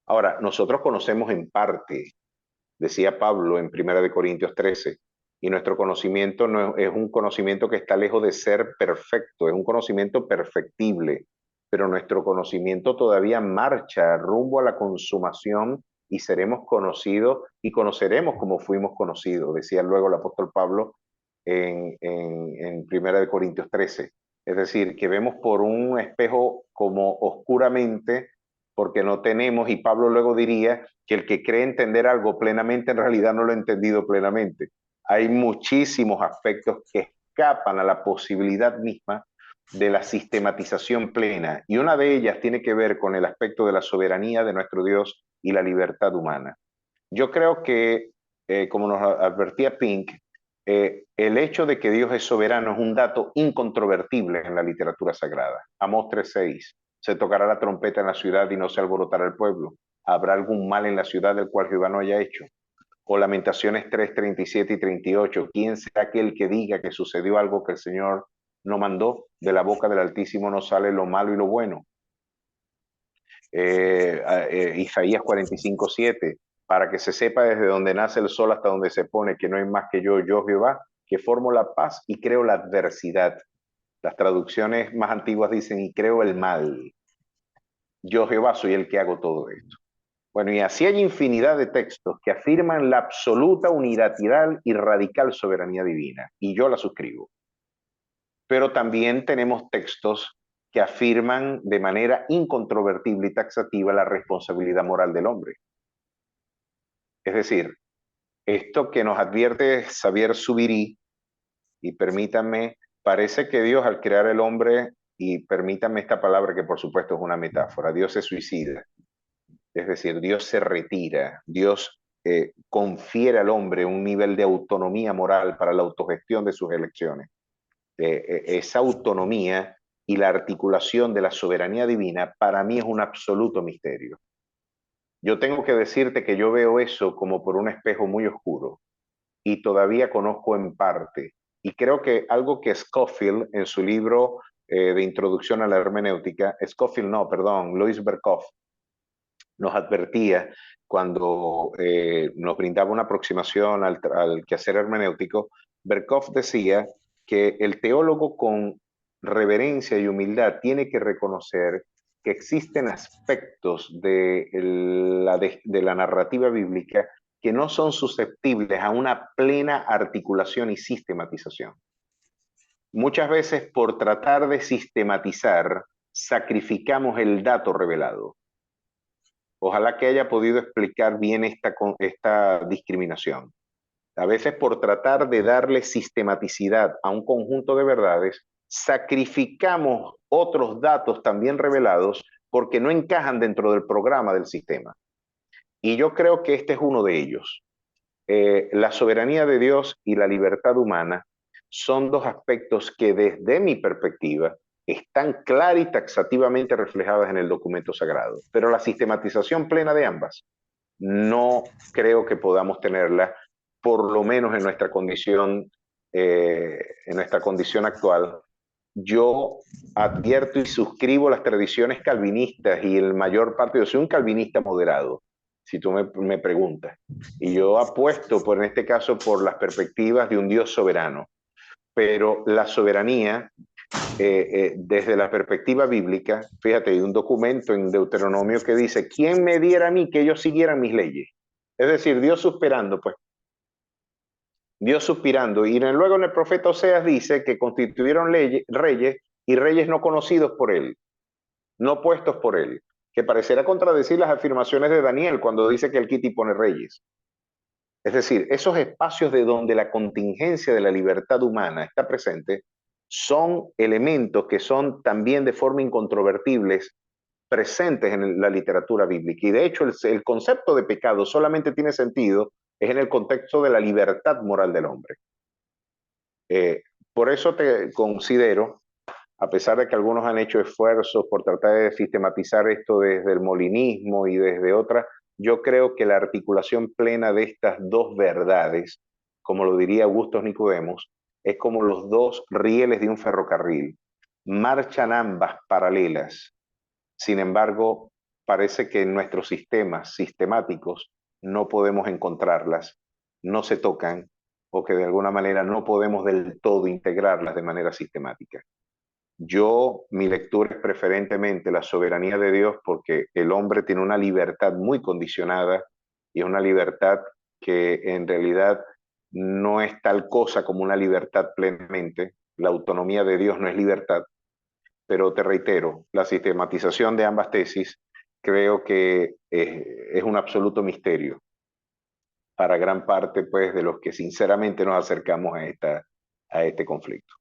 Ahora, nosotros conocemos en parte, decía Pablo en 1 Corintios 13, y nuestro conocimiento no es un conocimiento que está lejos de ser perfecto, es un conocimiento perfectible, pero nuestro conocimiento todavía marcha rumbo a la consumación y seremos conocidos y conoceremos como fuimos conocidos, decía luego el apóstol Pablo en 1 Corintios 13. Es decir, que vemos por un espejo como oscuramente, porque no tenemos, y Pablo luego diría que el que cree entender algo plenamente en realidad no lo ha entendido plenamente. Hay muchísimos aspectos que escapan a la posibilidad misma de la sistematización plena, y una de ellas tiene que ver con el aspecto de la soberanía de nuestro Dios y la libertad humana. Yo creo que, como nos advertía Pink, el hecho de que Dios es soberano es un dato incontrovertible en la literatura sagrada. Amós 3:6, se tocará la trompeta en la ciudad y no se alborotará el pueblo. ¿Habrá algún mal en la ciudad del cual Jehová no haya hecho? O Lamentaciones 3:37 y 38, ¿quién será aquel que diga que sucedió algo que el Señor no mandó? De la boca del Altísimo no sale lo malo y lo bueno. Isaías 45:7, para que se sepa desde donde nace el sol hasta donde se pone, que no hay más que yo Jehová, que formo la paz y creo la adversidad. Las traducciones más antiguas dicen, y creo el mal. Yo Jehová soy el que hago todo esto. Bueno, y así hay infinidad de textos que afirman la absoluta unilateral y radical soberanía divina, y yo la suscribo. Pero también tenemos textos que afirman de manera incontrovertible y taxativa la responsabilidad moral del hombre. Es decir, esto que nos advierte Xavier Zubiri, y permítanme, parece que Dios al crear el hombre, y permítanme esta palabra que por supuesto es una metáfora, Dios se suicida. Es decir, Dios se retira, Dios confiere al hombre un nivel de autonomía moral para la autogestión de sus elecciones. Esa autonomía y la articulación de la soberanía divina para mí es un absoluto misterio. Yo tengo que decirte que yo veo eso como por un espejo muy oscuro y todavía conozco en parte. Y creo que algo que Scofield en su libro de introducción a la hermenéutica, Louis Berkhoff, nos advertía cuando nos brindaba una aproximación al quehacer hermenéutico. Berkhoff decía que el teólogo con reverencia y humildad tiene que reconocer que existen aspectos de la narrativa bíblica que no son susceptibles a una plena articulación y sistematización. Muchas veces, por tratar de sistematizar, sacrificamos el dato revelado. Ojalá que haya podido explicar bien esta discriminación. A veces, por tratar de darle sistematicidad a un conjunto de verdades, sacrificamos otros datos también revelados porque no encajan dentro del programa del sistema. Y yo creo que este es uno de ellos. La soberanía de Dios y la libertad humana son dos aspectos que desde mi perspectiva están clara y taxativamente reflejadas en el documento sagrado, pero la sistematización plena de ambas no creo que podamos tenerla, por lo menos en nuestra condición en nuestra condición actual, yo advierto y suscribo las tradiciones calvinistas y en mayor parte yo soy un calvinista moderado, si tú me preguntas. Y yo apuesto, en este caso, por las perspectivas de un Dios soberano. Pero la soberanía, desde la perspectiva bíblica, fíjate, hay un documento en Deuteronomio que dice, ¿quién me diera a mí que ellos siguieran mis leyes? Es decir, Dios suspirando, pues. Dios suspirando. Y luego en el profeta Oseas dice que constituyeron reyes y reyes no conocidos por él, no puestos por él, que parecerá contradecir las afirmaciones de Daniel cuando dice que él quita y pone reyes. Es decir, esos espacios de donde la contingencia de la libertad humana está presente son elementos que son también de forma incontrovertibles presentes en la literatura bíblica. Y de hecho el concepto de pecado solamente tiene sentido es en el contexto de la libertad moral del hombre. Por eso te considero, a pesar de que algunos han hecho esfuerzos por tratar de sistematizar esto desde el molinismo y desde otras, yo creo que la articulación plena de estas dos verdades, como lo diría Augusto Nicodemos, es como los dos rieles de un ferrocarril. Marchan ambas paralelas. Sin embargo, parece que en nuestros sistemas sistemáticos no podemos encontrarlas, no se tocan, o que de alguna manera no podemos del todo integrarlas de manera sistemática. Mi lectura es preferentemente la soberanía de Dios porque el hombre tiene una libertad muy condicionada y es una libertad que en realidad no es tal cosa como una libertad plenamente. La autonomía de Dios no es libertad, pero te reitero, la sistematización de ambas tesis creo que es un absoluto misterio para gran parte pues, de los que sinceramente nos acercamos a este conflicto.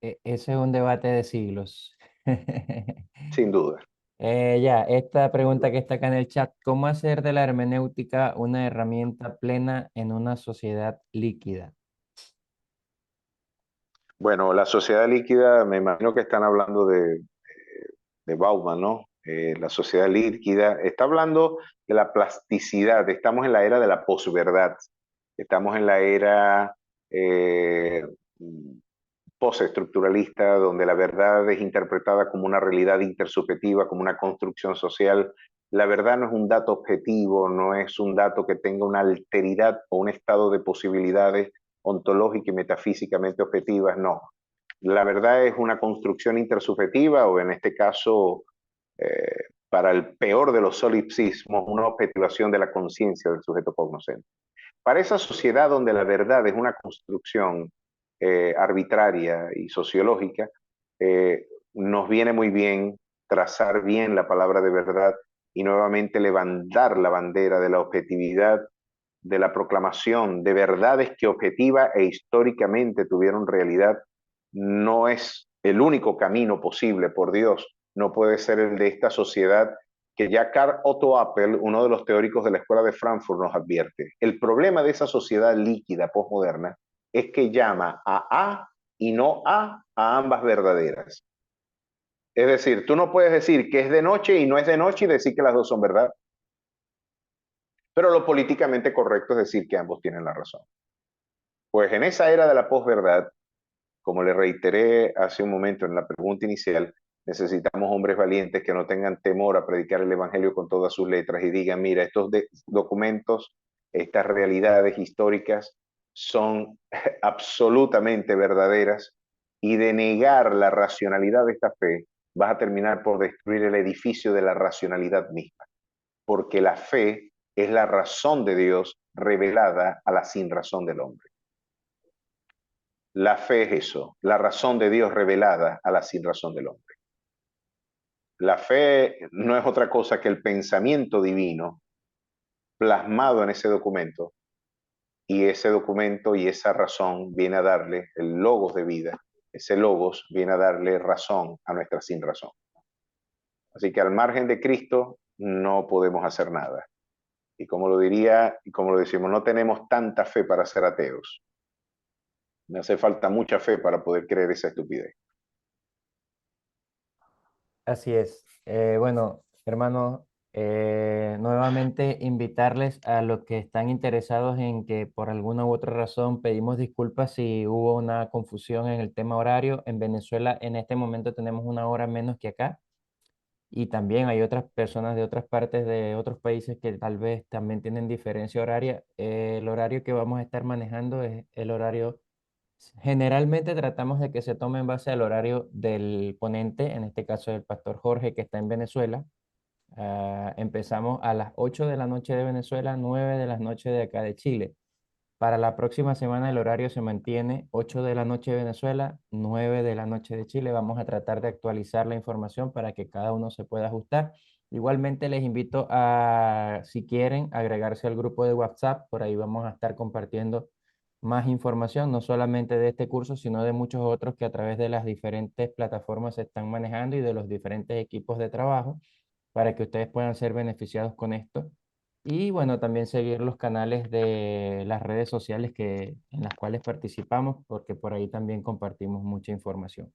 Ese es un debate de siglos. Sin duda. Ya, esta pregunta que está acá en el chat, ¿cómo hacer de la hermenéutica una herramienta plena en una sociedad líquida? Bueno, la sociedad líquida, me imagino que están hablando de Bauman, ¿no? La sociedad líquida, está hablando de la plasticidad, estamos en la era de la posverdad, estamos en la era postestructuralista, donde la verdad es interpretada como una realidad intersubjetiva, como una construcción social. La verdad no es un dato objetivo, no es un dato que tenga una alteridad o un estado de posibilidades ontológicas y metafísicamente objetivas, no. La verdad es una construcción intersubjetiva o en este caso, para el peor de los solipsismos, una objetivación de la conciencia del sujeto cognoscente. Para esa sociedad donde la verdad es una construcción arbitraria y sociológica, nos viene muy bien trazar bien la palabra de verdad y nuevamente levantar la bandera de la objetividad, de la proclamación de verdades que objetiva e históricamente tuvieron realidad. No es el único camino posible, por Dios, no puede ser el de esta sociedad que ya Karl Otto Appel, uno de los teóricos de la Escuela de Frankfurt, nos advierte. El problema de esa sociedad líquida postmoderna es que llama a y no a ambas verdaderas. Es decir, tú no puedes decir que es de noche y no es de noche y decir que las dos son verdad. Pero lo políticamente correcto es decir que ambos tienen la razón. Pues en esa era de la posverdad, como le reiteré hace un momento en la pregunta inicial, necesitamos hombres valientes que no tengan temor a predicar el Evangelio con todas sus letras y digan, mira, estos documentos, estas realidades históricas son absolutamente verdaderas y de negar la racionalidad de esta fe vas a terminar por destruir el edificio de la racionalidad misma, porque la fe es la razón de Dios revelada a la sinrazón del hombre. La fe es eso, la razón de Dios revelada a la sinrazón del hombre. La fe no es otra cosa que el pensamiento divino plasmado en ese documento, y ese documento y esa razón viene a darle el logos de vida. Ese logos viene a darle razón a nuestra sinrazón. Así que al margen de Cristo no podemos hacer nada. Y como lo diría, y como lo decimos, no tenemos tanta fe para ser ateos. Me hace falta mucha fe para poder creer esa estupidez. Así es. Bueno, hermano, Nuevamente invitarles a los que están interesados en que por alguna u otra razón pedimos disculpas si hubo una confusión en el tema horario. En Venezuela en este momento tenemos una hora menos que acá y también hay otras personas de otras partes de otros países que tal vez también tienen diferencia horaria. El horario que vamos a estar manejando es el horario, generalmente tratamos de que se tome en base al horario del ponente, en este caso el pastor Jorge que está en Venezuela. Empezamos a las 8 de la noche de Venezuela, 9 de la noche de acá de Chile. Para la próxima semana el horario se mantiene 8 de la noche de Venezuela, 9 de la noche de Chile. Vamos a tratar de actualizar la información para que cada uno se pueda ajustar. Igualmente les invito a, si quieren, agregarse al grupo de WhatsApp. Por ahí vamos a estar compartiendo más información, no solamente de este curso, sino de muchos otros que a través de las diferentes plataformas se están manejando y de los diferentes equipos de trabajo para que ustedes puedan ser beneficiados con esto. Y bueno, también seguir los canales de las redes sociales en las cuales participamos, porque por ahí también compartimos mucha información.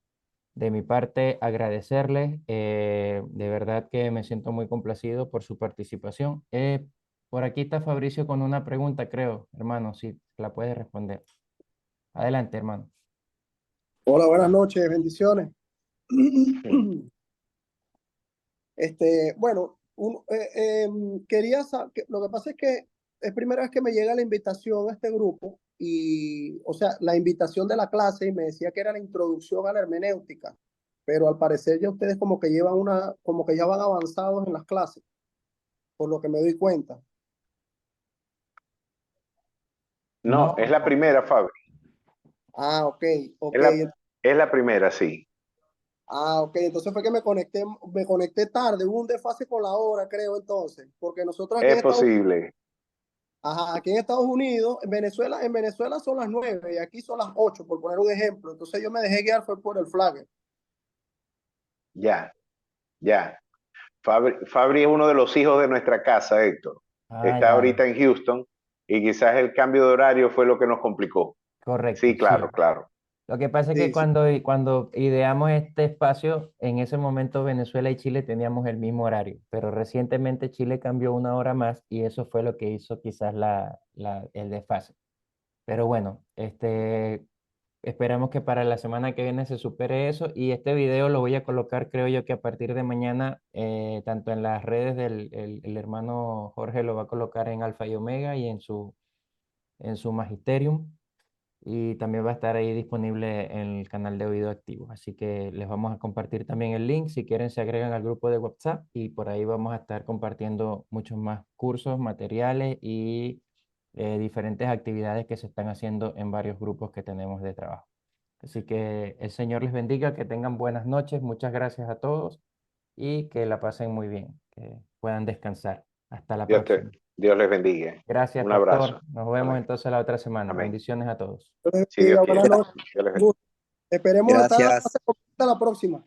De mi parte, agradecerles. De verdad que me siento muy complacido por su participación. Por aquí está Fabricio con una pregunta, creo, hermano, si la puedes responder. Adelante, hermano. Hola, buenas noches, bendiciones. Bueno, lo que pasa es que es primera vez que me llega la invitación a este grupo y, o sea, la invitación de la clase y me decía que era la introducción a la hermenéutica, pero al parecer ya ustedes como que como que ya van avanzados en las clases, por lo que me doy cuenta. No, es la primera, Fabri. Ah, ok, ok. Es la primera, sí. Ah, ok, entonces fue que me conecté tarde, hubo un desfase con la hora, creo, entonces, porque nosotros aquí en Es posible. Aquí en Estados Unidos, en Venezuela son las 9 y aquí son las 8, por poner un ejemplo. Entonces yo me dejé guiar fue por el flagger. Ya, ya. Fabri es uno de los hijos de nuestra casa, Héctor. Ah, Está ya, ahorita en Houston y quizás el cambio de horario fue lo que nos complicó. correcto, Sí, claro, sí. claro. Lo que pasa es que Sí, sí. cuando ideamos este espacio, en ese momento Venezuela y Chile teníamos el mismo horario, pero recientemente Chile cambió una hora más y eso fue lo que hizo quizás el desfase. Pero bueno, esperamos que para la semana que viene se supere eso y este video lo voy a colocar, creo yo que a partir de mañana, tanto en las redes el hermano Jorge lo va a colocar en Alfa y Omega y en su Magisterium y también va a estar ahí disponible en el canal de Oído Activo. Así que les vamos a compartir también el link. Si quieren, se agregan al grupo de WhatsApp y por ahí vamos a estar compartiendo muchos más cursos, materiales y diferentes actividades que se están haciendo en varios grupos que tenemos de trabajo. Así que el Señor les bendiga, que tengan buenas noches. Muchas gracias a todos y que la pasen muy bien, que puedan descansar. Hasta la próxima. Dios les bendiga. Gracias, Un pastor. abrazo. Nos vemos Amén. entonces la otra semana. Amén. Bendiciones a todos. Dios les Si Dios bendiga, quiere. buenas noches. Dios les bendiga. Esperemos estar Gracias. hasta la próxima.